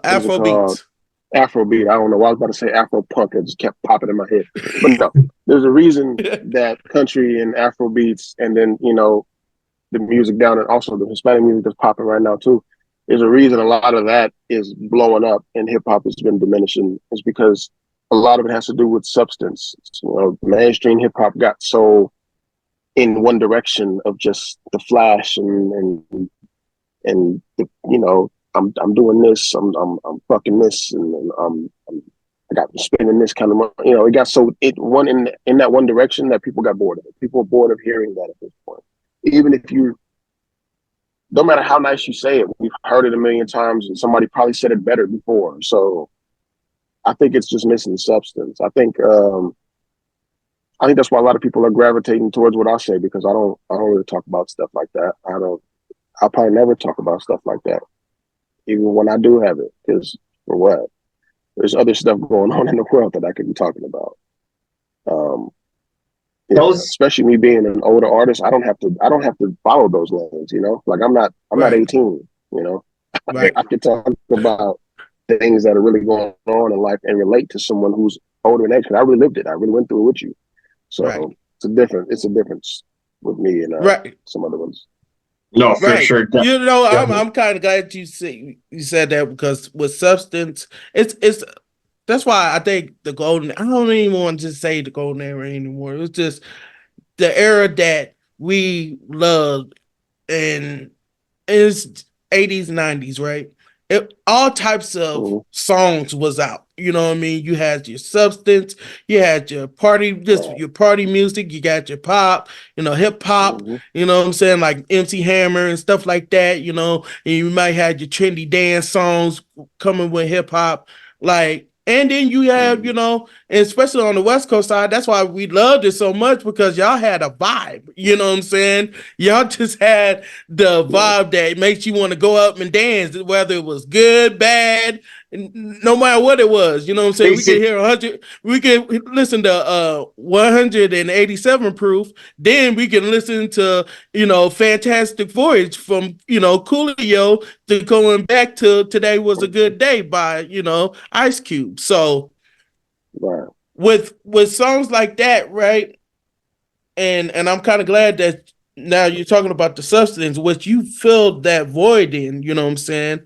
S1: what is it
S7: Afro
S1: called?
S7: beats.
S1: Afrobeat. I don't know why I was about to say Afro punk. It just kept popping in my head. But no, there's a reason that country and Afro beats, and then the music down, and also the Hispanic music that's popping right now too. There's a reason a lot of that is blowing up, and hip hop has been diminishing. It's because a lot of it has to do with substance. Mainstream hip hop got so in one direction of just the flash and the, I'm doing this, I'm fucking this, and I got spending this kind of money. It got so in that one direction that people got bored of it. People are bored of hearing that at this point. Even if you, no matter how nice you say it, we've heard it a million times, and somebody probably said it better before. So I think it's just missing substance. I think that's why a lot of people are gravitating towards what I say, because I don't really talk about stuff like that. I'll probably never talk about stuff like that, even when I do have it, because for what? There's other stuff going on in the world that I could be talking about. Especially me being an older artist, I don't have to follow those lanes, Like I'm not
S7: Right.
S1: 18,
S7: Right.
S1: I could talk about things that are really going on in life and relate to someone who's older in age, because I really lived it. I really went through it with you. So
S7: Right.
S1: it's a difference with me and
S7: Right.
S1: some other ones.
S6: No, for
S7: Right.
S6: sure.
S7: I'm kind of glad you said that, because with substance, it's that's why I think I don't even want to say the golden era anymore. It was just the era that we loved, and it's 80s, 90s, right? All types of
S1: Mm-hmm.
S7: songs was out. You know what I mean? You had your substance, you had your party, just
S1: Right.
S7: your party music, you got your pop, hip hop,
S1: Mm-hmm.
S7: you know what I'm saying? Like MC Hammer and stuff like that, and you might have your trendy dance songs coming with hip hop. Like, and then you have,
S1: Mm-hmm.
S7: and especially on the West Coast side, that's why we loved it so much, because y'all had a vibe. You know what I'm saying? Y'all just had the
S1: Yeah.
S7: vibe that makes you want to go up and dance, whether it was good, bad, no matter what it was. You know what I'm saying? We could
S6: Basic.
S7: hear 100, we could listen to 187 proof, then we can listen to, Fantastic Voyage from, Coolio, to going back to Today Was a Good Day by, Ice Cube. So
S1: Right.
S7: with songs like that, right? And I'm kind of glad that now you're talking about the substance, which you filled that void in, you know what I'm saying?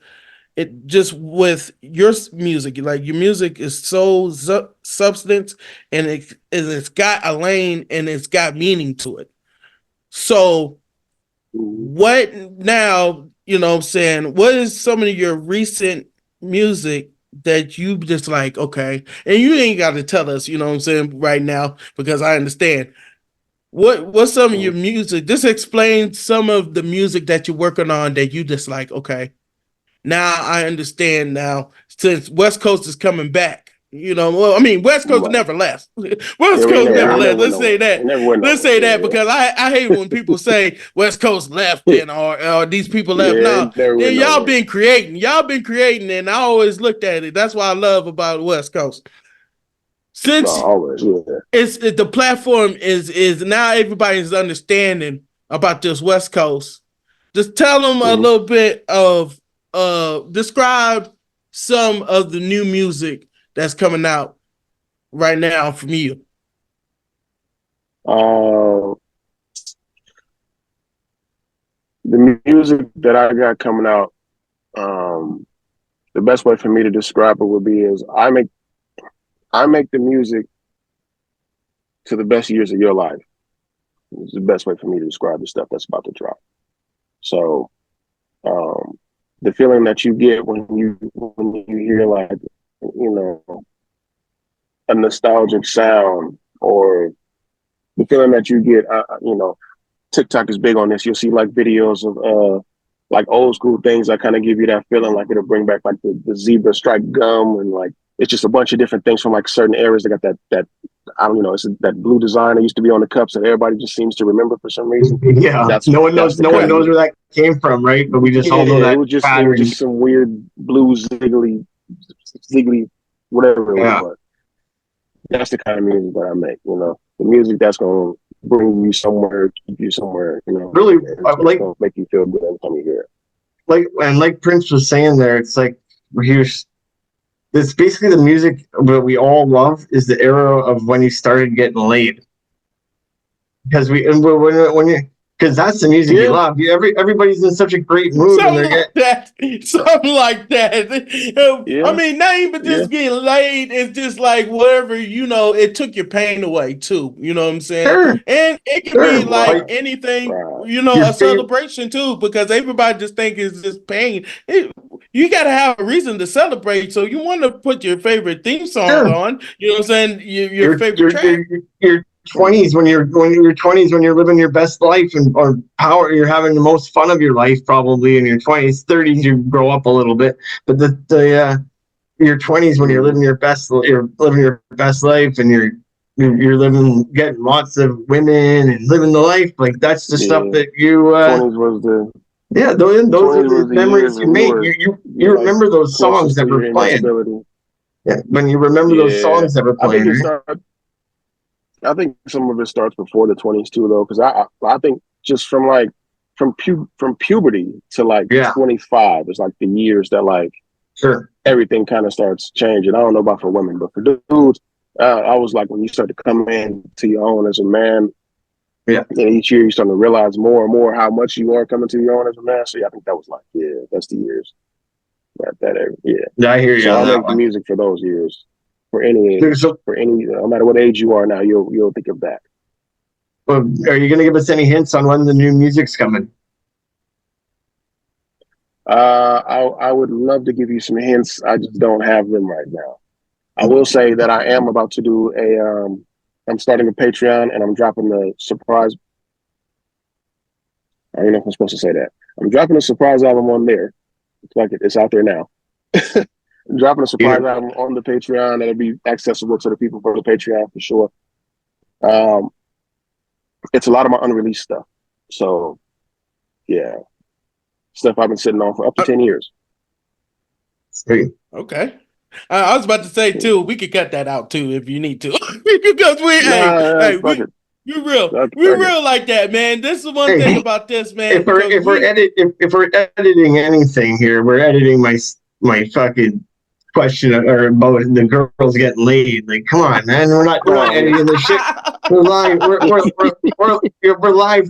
S7: It just with your music, like your music is so substance, and it's got a lane and it's got meaning to it. So
S1: Mm-hmm.
S7: what now, you know what I'm saying? What is some of your recent music that you just like, okay, and you ain't got to tell us, you know what I'm saying, right now, because I understand. What's some of your music? Just explain some of the music that you're working on that you just like, okay, now I understand now, since West Coast is coming back. Well, I mean, West Coast
S1: Right.
S7: never left.
S1: Yeah,
S7: West
S1: we
S7: Coast
S1: never,
S7: never
S1: we
S7: left.
S1: never went
S7: Let's say
S1: nowhere. We
S7: that.
S1: never went
S7: Let's
S1: nowhere.
S7: say that,
S1: Yeah.
S7: because I hate when people say West Coast left, and or these people left.
S1: Yeah,
S7: No,
S1: it never
S7: then
S1: went
S7: y'all
S1: nowhere.
S7: been creating. Y'all been creating, and I always looked at it. That's what I love about West Coast.
S1: No,
S7: Since
S1: always. Yeah.
S7: the platform is now everybody's understanding about this West Coast. Just tell them a
S1: Mm-hmm.
S7: little bit of describe some of the new music that's coming out right now from you.
S1: Uh, the music that I got coming out, the best way for me to describe it would be is I make the music to the best years of your life. It's the best way for me to describe the stuff that's about to drop. So um, the feeling that you get when you hear, like, a nostalgic sound, or the feeling that you get, TikTok is big on this. You'll see like videos of like old school things that kind of give you that feeling, like it'll bring back like the zebra striped gum, and like it's just a bunch of different things from like certain eras. They got that I don't know, it's that blue design that used to be on the cups that everybody just seems to remember for some reason.
S6: Yeah.
S1: That's
S6: No one
S1: that's
S6: knows.
S1: the
S6: No one
S1: kind of
S6: knows
S1: music.
S6: where that came from, right? But we just
S1: Yeah,
S6: all know
S1: it
S6: that
S1: was
S6: pattern.
S1: just some weird blue ziggly, whatever it was,
S6: Yeah.
S1: but that's the kind of music that I make. The music that's gonna bring you somewhere, keep you somewhere.
S6: Really,
S1: And it's just
S6: like
S1: gonna make you feel good every time you hear it.
S6: like Prince was saying there. It's like here's It's basically the music that we all love is the era of when you started getting laid. Because when you because that's the music you
S1: Yeah,
S6: love. Everybody's in such a great mood when
S7: Something
S6: they're
S7: like
S6: getting.
S7: that. Something like that. I
S1: yeah,
S7: mean, not even
S1: yeah.
S7: just getting laid. It's just like whatever, it took your pain away too. You know what I'm saying?
S6: Sure,
S7: And it could be
S6: sure.
S7: like
S1: Right,
S6: Like
S7: anything,
S1: right.
S6: your
S7: a
S6: favorite.
S7: celebration too, because everybody just think it's just pain. You got to have a reason to celebrate. So you want to put your favorite theme song
S6: Sure,
S7: on, you know what I'm saying? Your
S6: your
S7: favorite
S6: your
S7: track.
S6: your your 20s when you're 20s when you're living your best life and or power you're having the most fun of your life probably in your 20s 30s you grow up a little bit but the your 20s when
S1: Mm-hmm.
S6: you're living your best life and you're living getting lots of women and living the life like that's the stuff
S1: Yeah.
S6: that you
S1: 20s was the
S6: yeah those are
S1: 20s
S6: the
S1: was the years
S6: memories you
S1: when
S6: make you
S1: you like
S6: remember those songs
S1: closest
S6: that
S1: to
S6: were
S1: your
S6: playing
S1: invincibility.
S6: yeah when you remember those
S1: Yeah,
S6: songs that were
S1: I think
S6: playing
S1: it
S6: right
S1: started. I think some of it starts before the 20s too, though, because I think just from like from puberty to like
S6: yeah
S1: 25 is like the years that like
S6: sure
S1: everything kind of starts changing. I don't know about for women, but for dudes, I was like when you start to come in to your own as a man,
S6: yeah
S1: and each year you start to realize more and more how much you are coming to your own as a man. So yeah, I think that was like that's the years yeah.
S6: yeah I hear you
S1: So
S6: on
S1: I'll
S6: that
S1: make the
S6: one.
S1: music for those years, for any
S6: There's
S1: age, for any no matter what age you are now, you'll think of that.
S6: Well, are you going to give us any hints on when the new music's coming?
S1: I would love to give you some hints. I just don't have them right now. I will say that I am about to do I'm starting a Patreon and I'm dropping a surprise. I don't know if I'm supposed to say that. I'm dropping a surprise album on there. It's like it's out there now. I'm dropping a surprise
S6: You
S1: album on the Patreon that'll be accessible to the people for the Patreon for sure. Um, it's a lot of my unreleased stuff. So yeah, stuff I've been sitting on for up to
S7: Uh,
S1: 10 years.
S6: know,
S7: okay. I was about to say too, we could cut that out too if you need to, because
S1: Nah, fuck
S7: we
S1: it.
S7: we
S1: Fuck it.
S7: real like that, man. This is one thing
S6: hey,
S7: about this, man, because
S6: if we're editing anything here, we're editing my fucking question or about the girls getting laid. Like, come on, man, we're not
S1: Oh
S6: editing this shit. We're live. We're live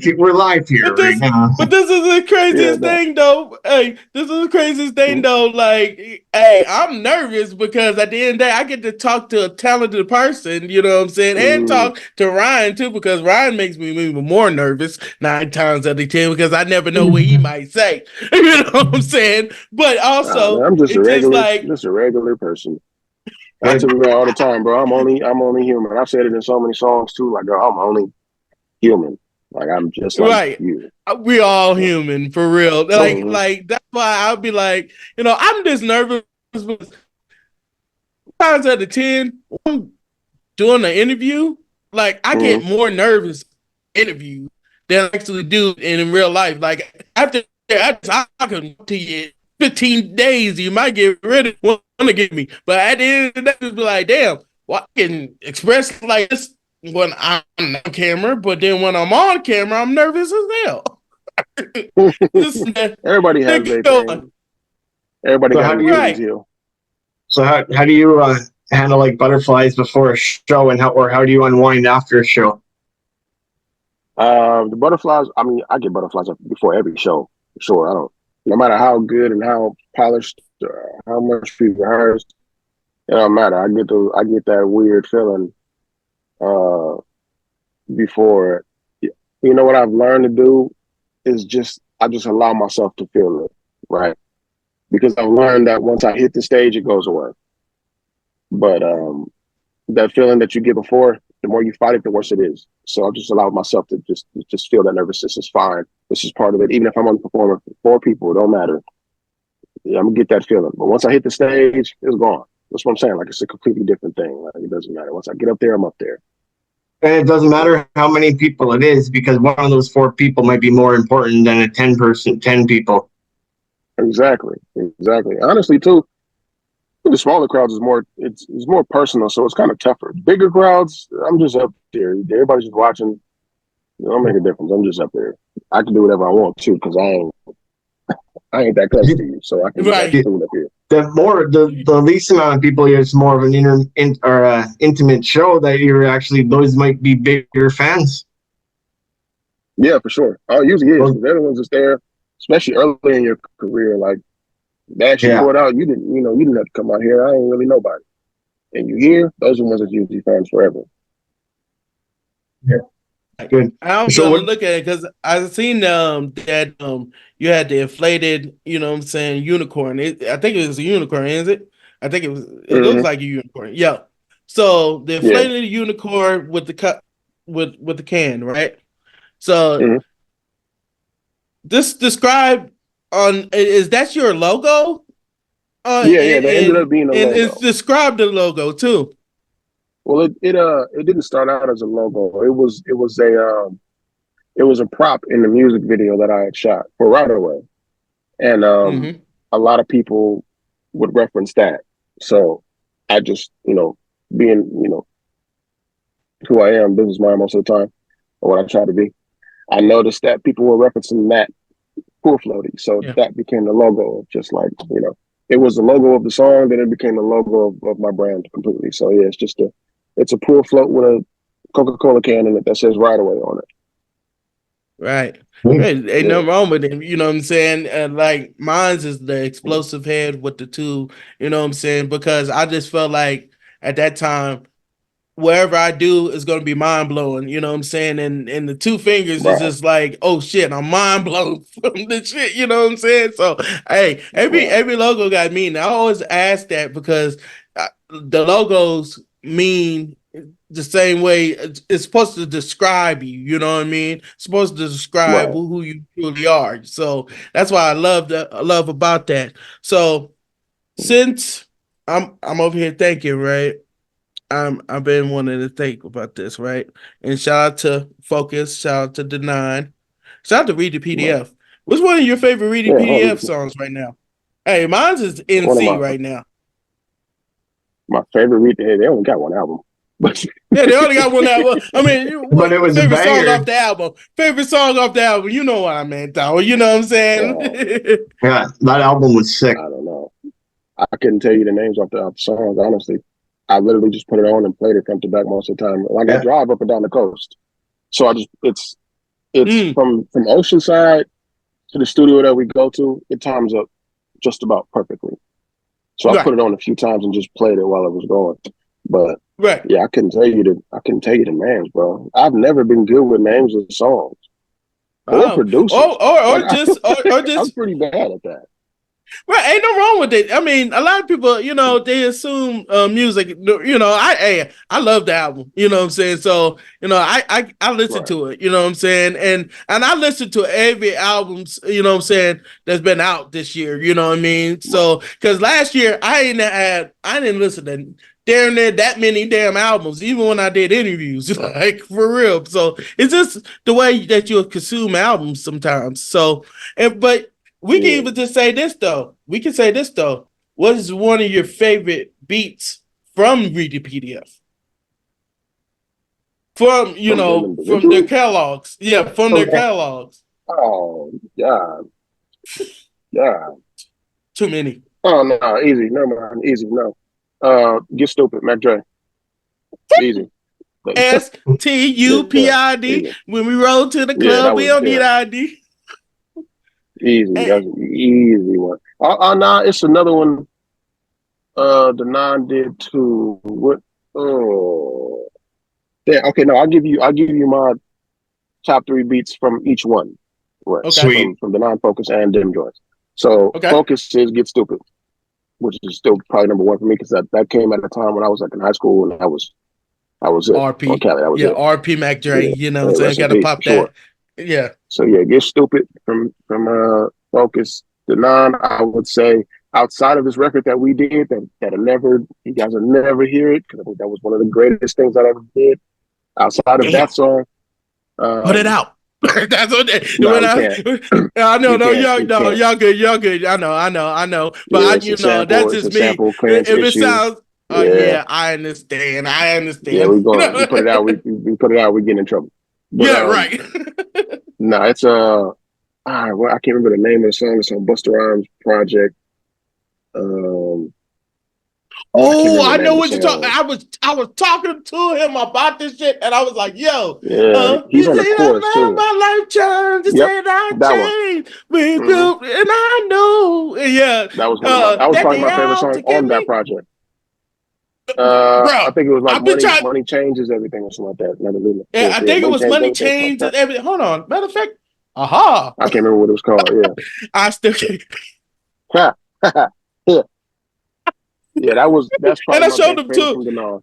S6: here
S7: But
S6: right
S7: this,
S6: now.
S7: but this is the
S1: yeah,
S7: craziest
S1: no.
S7: thing, though. Hey, this is the craziest thing, though. Like, hey, I'm nervous because at the end of the day, I get to talk to a talented person. You know what I'm saying, and
S1: Mm,
S7: talk to Ryan too, because Ryan makes me even more nervous 9 times out of 10 because I never know what he might say. You know what I'm saying? But
S1: nah, man,
S7: also, it's just like,
S1: just a regular person. I tell
S6: Good.
S1: people that all the time, bro. I'm only human. I've said it in so many songs too. Like, girl, I'm only human. Like, I'm just like
S7: right.
S1: you.
S7: We all
S1: So,
S7: human for real.
S1: mhm,
S7: Like that's why I'll be like, I'm just nervous. Times out of 10, I'm doing an interview, like I get
S1: mhm.
S7: more nervous interview than I actually do in real life. Like after I can to you 15 days, you might get rid of want to get me. But at the end of the day, it's be like, damn, well, I can express like this when I'm on camera, but then when I'm on camera, I'm nervous as hell. This
S1: Everybody has
S7: they
S1: their
S7: go
S1: thing. Everybody
S6: So
S1: got
S6: how
S1: an
S6: do you
S7: right.
S1: Achilles heel.
S6: how do you handle like butterflies before a show and how do you unwind after a show?
S1: The butterflies. I mean, I get butterflies before every show. For sure, I don't. No matter how good and how polished, how much people rehearsed, it don't matter. I get that weird feeling uh, before. You know what I've learned to do is I just allow myself to feel it, right? Because I've learned that once I hit the stage, it goes away. But that feeling that you get before, the more you fight it, the worse it is. So I just allow myself to just feel that nervousness is fine. This is part of it. Even if I'm on performing for 4 people, it don't matter. Yeah, I'm gonna get that feeling. But once I hit the stage, it's gone. That's what I'm saying. Like it's a completely different thing. Like it doesn't matter. Once I get up there, I'm up there.
S6: And it doesn't
S1: So
S6: matter how many people it is because one of those 4 people might be more important than a 10 people.
S1: exactly, exactly. Honestly, too, the smaller crowds is more it's more personal, so it's kind of tougher. Bigger crowds, I'm just up there. Everybody's just watching. It don't make a difference. I'm just up there. I can do whatever I want too because I ain't that close to you, so I can just act
S7: Right.
S1: a fool up here.
S6: the least amount of people, it's more of an intimate show that you're actually, those might be bigger fans.
S1: Yeah, for sure. Oh, it usually is.
S6: Well,
S1: Because they're the ones that's there, especially early in your career. Like, they actually
S6: yeah.
S1: poured out. You didn't have to come out here. I ain't really nobody. And you hear, those are the ones that usually fans forever.
S6: Yeah. Good.
S7: I was
S6: So
S7: gonna
S6: what?
S7: look at it because I've seen that you had the inflated, you know what I'm saying, unicorn. I think it was a unicorn, is it? I think it looks
S1: Mm-hmm.
S7: like a unicorn. Yeah. So the
S1: Yeah.
S7: inflated unicorn with the cup with the can, right? So
S1: Mm-hmm.
S7: this describe on is that your logo?
S1: Yeah, yeah. They ended up being a
S7: And it's
S1: logo.
S7: described the logo too.
S1: Well, it didn't start out as a logo. It was a prop in the music video that I had shot for Right Away, and
S7: Mm-hmm.
S1: a lot of people would reference that. So I just, being who I am, business mind most of the time, or what I try to be. I noticed that people were referencing that pool floaty, so
S7: Yeah.
S1: that became the logo of just like it was the logo of the song, then it became the logo of my brand completely. So yeah, it's a pool float with a Coca-Cola can in it that says Right Away on it.
S7: Right.
S6: Hmm.
S7: Ain't
S1: Yeah,
S7: nothing wrong with him. You know what I'm saying? Like mine's is the explosive head with the two, you know what I'm saying? Because I just felt like at that time, wherever I do is gonna be mind blowing, you know what I'm saying? And the two fingers is
S1: right,
S7: just like, oh shit, I'm mind blown from the shit, you know what I'm saying? So hey,
S1: right,
S7: every logo got meaning. I always ask that because the logos mean the same way it's supposed to describe you, you know what I mean? It's supposed to describe
S1: right.
S7: who you truly are. So that's why I love about that. So since I'm over here thinking, right? I've been wanting to think about this, right? And shout out to Focus, shout out to Deny, shout out to Read the
S1: Right.
S7: PDF. What's one of your favorite Read the
S1: Yeah,
S7: PDF songs right now? Hey, mine's is
S1: one of
S7: NC right now.
S1: my favorite read. They only got one album, but
S7: Yeah, they only got one album. I mean,
S6: But it
S7: what
S6: was a
S7: favorite song off
S6: banger.
S7: the album? Favorite song off the album? You know what I meant, though. You know what I'm saying?
S1: uh,
S6: Yeah, that album was
S1: I
S6: sick.
S1: don't know. I couldn't tell you the names off the songs. Honestly, I literally just put it on and played it front to back most of the time. Like I
S6: Yeah.
S1: drive up and down the coast, so I just it's
S7: Mm,
S1: from Oceanside to the studio that we go to. It times up just about perfectly. So I
S7: right,
S1: put it on a few times and just played it while it was going. But
S7: right.
S1: yeah, I couldn't tell you the names, bro. I've never been good with names of songs or
S7: Oh,
S1: producers. Like
S7: or
S1: I'm
S7: just
S1: pretty bad at that.
S7: Right, ain't no wrong with it. I mean, a lot of people, you know, they assume music. You know, I love the album. You know what I'm saying? So, you know, I listen
S1: Right.
S7: to it. You know what I'm saying? And I listen to every albums. You know what I'm saying? That's been out this year. You know what I mean?
S1: Right.
S7: So, because last year I didn't listen to damn near that many damn albums, even when I did interviews, like for real. So it's just the way that you consume albums sometimes. So, but we can
S1: Yeah.
S7: even just say this though. We can say this though. What is one of your favorite beats from Read the PDF? From
S1: From them
S7: from their
S1: individually?
S7: catalogs. Yeah, from their
S6: Okay.
S7: catalogs.
S1: Oh yeah, yeah.
S7: Too many.
S1: Oh no, easy. No man, easy. No. Get stupid, Mac Dre. Easy.
S7: S T U P
S1: Yeah,
S7: I D.
S1: easy.
S7: When we roll to the
S1: Yeah, that
S7: club, we
S1: was
S7: don't need
S1: yeah,
S7: ID.
S1: easy.
S7: Hey,
S1: That's an easy one. Nah, it's another one. The nine did too. What? Oh, yeah. Okay, no, I'll give you my top three beats from each one. Right,
S7: okay,
S6: Sweet.
S1: from the non focus and dim joints. So
S7: okay.
S1: focus is Get Stupid, which is still probably number one for me because that came at a time when I was like in high school and I was it on
S7: RP.
S1: Cali. That was
S7: Yeah,
S1: it.
S7: RP Mac Dre.
S1: Yeah,
S7: You know what I'm
S1: hey,
S7: saying?
S1: rest in
S7: Gotta
S1: peace for
S7: pop
S1: sure.
S7: that. Yeah.
S1: So yeah, Get Stupid from Focus. The non, I would say outside of this record that we did that never you guys will never hear it because I think that was one of the greatest things I ever did. Outside of
S7: Damn.
S1: that song,
S7: Put it
S1: um,
S7: out. That's what
S1: no,
S7: when
S1: we can't.
S7: I know,
S1: We
S7: no,
S1: can't.
S7: y'all,
S1: We
S7: no,
S1: can't.
S7: y'all good. I know. But
S1: Yeah,
S7: you know, that's
S1: it's a
S7: just me.
S1: sample clearance
S7: If it
S1: issue.
S7: sounds,
S1: Yeah,
S7: yeah, I understand. I
S1: yeah,
S7: understand. You
S1: we
S7: know,
S1: put it out. We put it out. We get in trouble. But
S7: yeah, right.
S1: no, it's well, I can't remember the name of the song. It's on Busta Rhymes project. Um, I can't
S7: Oh,
S1: remember
S7: I
S1: the name
S7: know
S1: of the
S7: what you're talking.
S1: song.
S7: I was talking to him about this shit, and I was like, "Yo,
S1: Yeah, he's
S7: you
S1: on the
S7: say
S1: chorus
S7: that
S1: too.
S7: my life changed, you
S1: Yep,
S7: say that
S1: that one.
S7: changed, we
S1: Hmm.
S7: built, and I know, yeah,
S1: That was one of my. That was
S7: that
S1: probably
S7: they
S1: my favorite
S7: out
S1: song
S7: to get
S1: on that
S7: me,
S1: project.
S7: bro.
S1: I think it was like
S7: I've been
S1: money.
S7: trying.
S1: Money changes everything or something like that.
S7: Yeah, I
S1: Yeah,
S7: think it
S1: money
S7: was
S1: changes
S7: money
S1: everything. Something like
S7: changed
S1: that.
S7: and everything. Hold on, matter of fact, aha,
S1: I can't remember what it was called.
S7: I still can't.
S1: Yeah, yeah, yeah. That's
S7: And
S1: probably
S7: I
S1: my
S7: showed
S1: best
S7: them
S1: favorite
S7: too.
S1: from Denon.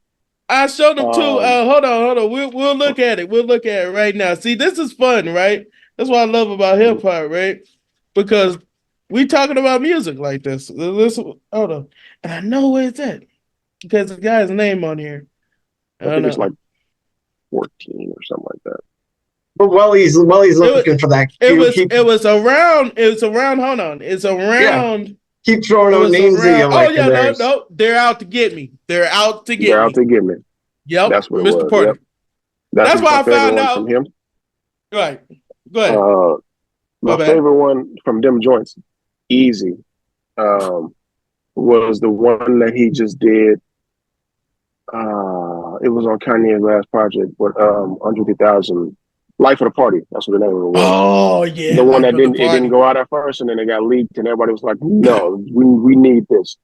S7: I showed them too.
S1: Um,
S7: Hold on. We'll look at it. We'll look at it right now. See, this is fun, right? That's what I love about hip hop, right? Because we talking about music like this. Hold on, and I know where it's at because the guy's name on here. I
S1: I
S7: don't
S1: think it's
S7: know.
S1: like 14 or something like that.
S6: But while he's
S7: It was.
S6: looking for that,
S7: It
S6: keep
S7: was.
S6: keep
S7: It was around. It was around. Hold on. It's
S6: yeah,
S7: around.
S6: keep throwing
S7: It
S6: out
S7: was
S6: names that you
S7: around. Oh
S6: like of
S7: yeah, no,
S6: theirs.
S7: no. They're out to get me. They're out to
S1: They're
S7: get
S1: out
S7: me.
S1: to get me.
S7: Yep,
S1: That's what it
S7: Mr.
S1: was. Yep,
S7: Porter.
S1: that's
S7: That's
S1: my
S7: why I
S1: favorite
S7: found
S1: one from
S7: out.
S1: him.
S7: Right. Go ahead.
S1: Uh,
S7: My
S1: my
S7: bad.
S1: favorite one from them joints, easy, um, was the one that he just did. It was on Kanye's last project, but Andre 3000, Life of the Party. That's what the name of it was.
S7: Oh yeah,
S1: The one
S7: life
S1: that
S7: of the
S1: didn't
S7: party.
S1: go out at first, and then it got leaked, and everybody was like, "No, we need this."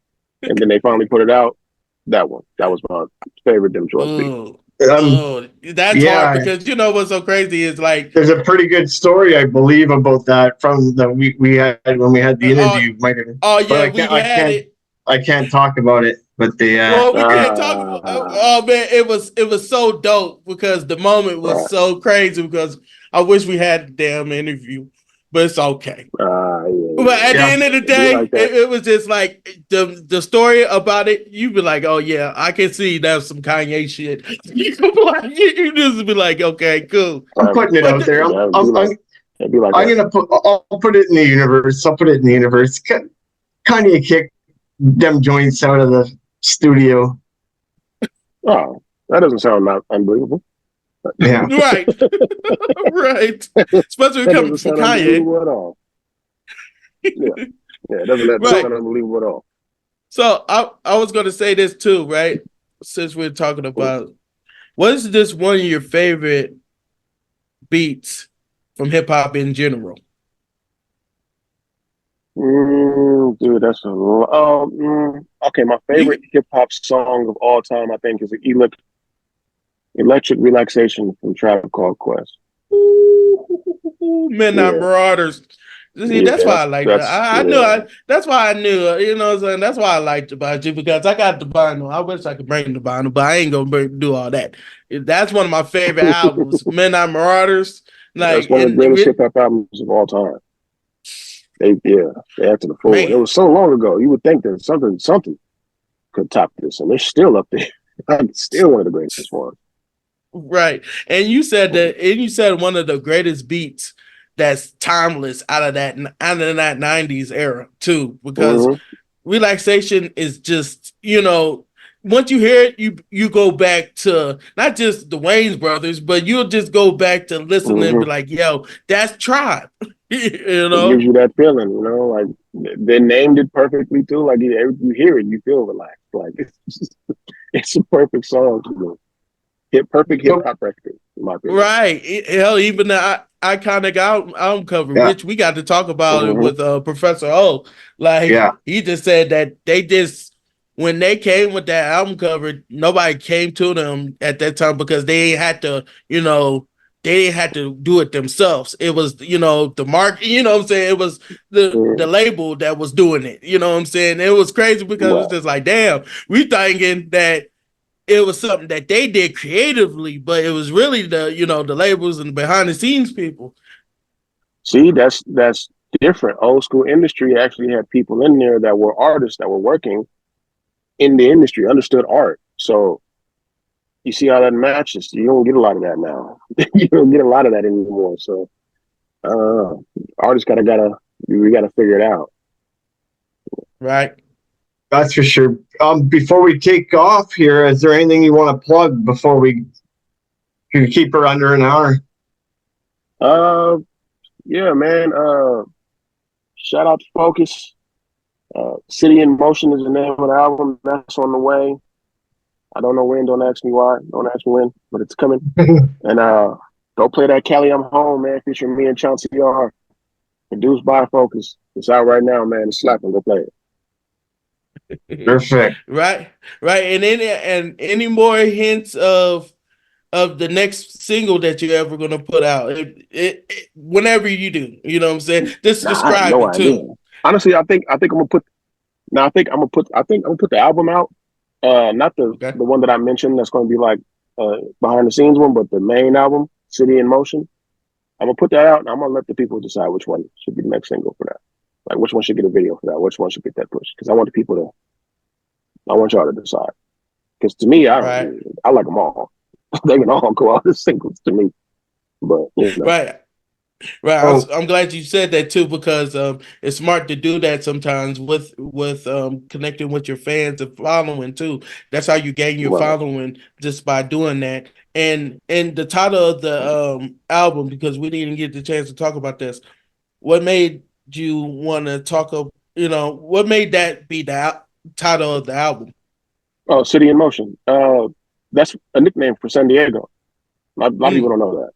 S1: And then they finally put it out. That one. That was my favorite Dem Joints beat.
S7: Oh,
S6: Um,
S7: oh, that's hard
S6: yeah,
S7: because you know what's so crazy is like,
S6: there's a pretty good story, I believe, about that from the we had when we had the
S7: oh,
S6: interview. Might have,
S7: oh
S6: but
S7: yeah, we had it.
S6: I can't talk about it. But the
S7: Well, we can't talk about. Oh,
S1: Ah,
S7: oh, man, it was so dope because the moment was
S1: right.
S7: so crazy because I wish we had the damn interview, but it's okay. But at the
S1: Yeah.
S6: yeah,
S7: end of the
S1: It'd be
S7: day,
S1: like that.
S7: it was just like the story about it. You'd be like, oh yeah, I can see that's some Kanye shit. You just be like, okay, cool.
S6: I'm putting it
S7: But
S6: out there.
S1: Yeah, it'd be like
S6: I'm
S1: that.
S6: gonna put. I'll put it in the universe. I'll put it in the universe. Kanye kicked them joints out of the studio.
S1: Oh, that doesn't sound not unbelievable.
S6: Yeah.
S7: right, right,
S1: That
S7: especially coming
S1: doesn't
S7: from
S1: sound
S7: Kanye.
S1: unbelievable at all. Yeah. Yeah, that doesn't
S7: Right.
S1: sound unbelievable at all.
S7: So I was gonna say this too, right? Since we're talking about what is this one of your favorite beats from hip hop in general?
S1: Dude, that's a okay. My favorite
S7: You
S1: hip hop song of all time, I think, is "Electric Relaxation" from Tribe Called Quest.
S7: Midnight
S1: Yeah,
S7: Marauders. See,
S1: yeah,
S7: that's why I liked it.
S1: that's
S7: I knew
S1: yeah,
S7: that's why I knew, you know what I'm saying? That's why I liked about you because I got the vinyl. I wish I could bring the vinyl, but I ain't gonna do all that. That's one of my favorite albums, Midnight Marauders.
S1: that's
S7: Like,
S1: one of the
S7: and
S1: greatest hip hop albums of all time. They acted the full. It
S7: man,
S1: was so long ago. You would think that something could top this, and they're still up there. Still one of the greatest ones.
S7: right. And you said one of the greatest beats that's timeless out of that 90s era too, because
S1: Mm-hmm,
S7: relaxation is just, once you hear it, you go back to not just the Wayne's brothers, but you'll just go back to listen and be
S1: mm-hmm.
S7: like, yo, that's Tribe. you
S1: It gives
S7: know?
S1: you that feeling, like they named it perfectly too. Like you hear it, you feel relaxed. Like it's a perfect song to me. Perfect hip
S6: So
S1: hop record, in my opinion.
S7: Right. Hell, even the iconic album cover,
S6: yeah,
S7: which we got to talk about it
S1: Mm-hmm,
S7: with Professor O. Like,
S6: yeah.
S7: he just said that when they came with that album cover, nobody came to them at that time because they had to, they had to do it themselves. It was, the mark, you know what I'm saying? It was the
S1: mm-hmm.
S7: label that was doing it. You know what I'm saying? It was crazy because it's
S1: Right.
S7: just like, damn, we thinking that it was something that they did creatively, but it was really the labels and the behind the scenes people.
S1: See, that's different. Old school industry actually had people in there that were artists that were working in the industry, understood art. So you see how that matches. You don't get a lot of that now. You don't get a lot of that anymore. So uh, artists we gotta figure it out.
S7: Right.
S6: That's for sure. Before we take off here, is there anything you want to plug before we keep her under an hour?
S1: Uh, yeah, man. Shout out to Focus. City in Motion is the name of the album. That's on the way. I don't know when. Don't ask me why. Don't ask me when, but it's coming. And go play that Cali I'm Home, man, featuring me and Chauncey R. Produced by Focus. It's out right now, man. It's slapping. Go play it.
S6: Perfect.
S7: Right, right. And any more hints of the next single that you're ever gonna put out? Whenever you do, you know what I'm saying? Just
S1: Nah, I have
S7: describe
S1: no
S7: it
S1: idea.
S7: too.
S1: Honestly, I think I'm gonna put. Now I think I'm gonna put the album out. Not
S7: Okay.
S1: the one that I mentioned. That's gonna be like behind the scenes one, but the main album, City in Motion. I'm gonna put that out, and I'm gonna let the people decide which one should be the next single for that. Like which one should get a video for that, which one should get that push. Because I want the people to, I want y'all to decide. Because to me,
S7: Right,
S1: I like them all. They can all go out as singles to me. But you know,
S7: right. Right,
S6: Oh,
S7: I'm glad you said that too, because it's smart to do that sometimes with connecting with your fans and following too. That's how you gain your
S1: right.
S7: following, just by doing that. And the title of the album, because we didn't get the chance to talk about this. What made you want to talk of? What made that be the title of the album?
S1: Oh, City in Motion. That's a nickname for San Diego. A lot of people
S7: Mm,
S1: don't know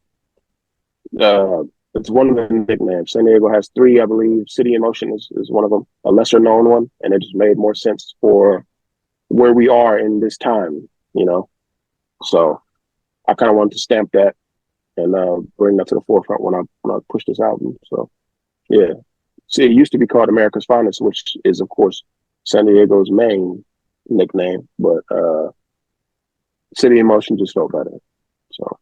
S1: that. It's one of the nicknames. San Diego has three, I believe. City in Motion is one of them, a lesser known one, and it just made more sense for where we are in this time, you know. So I kind of wanted to stamp that and bring that to the forefront when I push this album. So yeah, see, it used to be called America's Finest, which is of course San Diego's main nickname, but City in Motion just felt better. So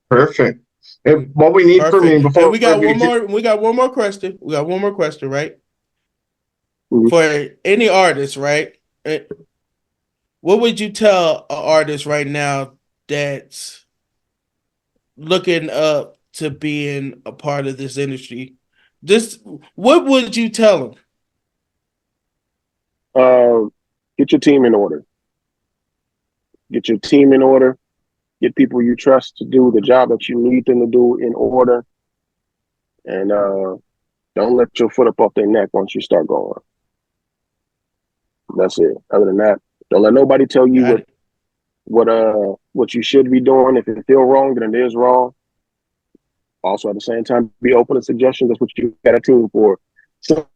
S6: perfect. And
S7: mm.
S6: what we need from me
S7: Perfect. And
S6: before
S7: we got one more. We got one more question. We got one more question, right?
S1: mhm.
S7: For any artist, right? Uh, What would you tell an artist right now that's looking up to being a part of this industry? Just what would you tell them?
S1: uh, get your team in order. Get your team in order. Get people you trust to do the job that you need them to do in order, and don't let your foot up off their neck once you start going. That's it. Other than that, don't let nobody tell you
S7: Got it.
S1: what you should be doing. If it feel wrong, then it is wrong. Also, at the same time, be open to suggestions. That's what you got a team for. So,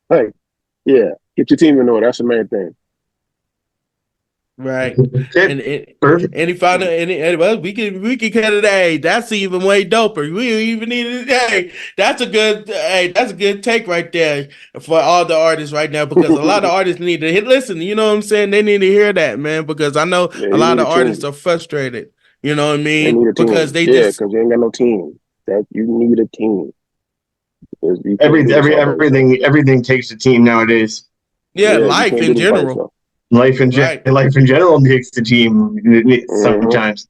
S1: hey, yeah, get your team in order. That's the main thing.
S7: Right.
S6: okay,
S7: And
S6: perfect.
S7: any final well, we can cut it. Hey, that's even way doper. We don't even need it. Hey, that's a good take right there for all the artists right now, because a lot of artists need to hit listen, you know what I'm saying? They need to hear that, man, because I know
S1: Yeah,
S7: a
S1: you
S7: lot
S1: need a
S7: of artists
S1: team.
S7: are frustrated. You know what I
S1: They
S7: mean?
S1: need a
S7: Because
S1: team.
S7: they
S1: Yeah,
S7: just
S1: because you ain't got no team. That you need a team. You can't do this all by yourself.
S6: Everything takes a team nowadays.
S7: yeah,
S1: Yeah, you
S7: life
S1: can't do
S7: in
S1: this by
S7: general.
S1: yourself.
S7: Right.
S6: Life in general takes the team
S1: Hmm.
S6: sometimes.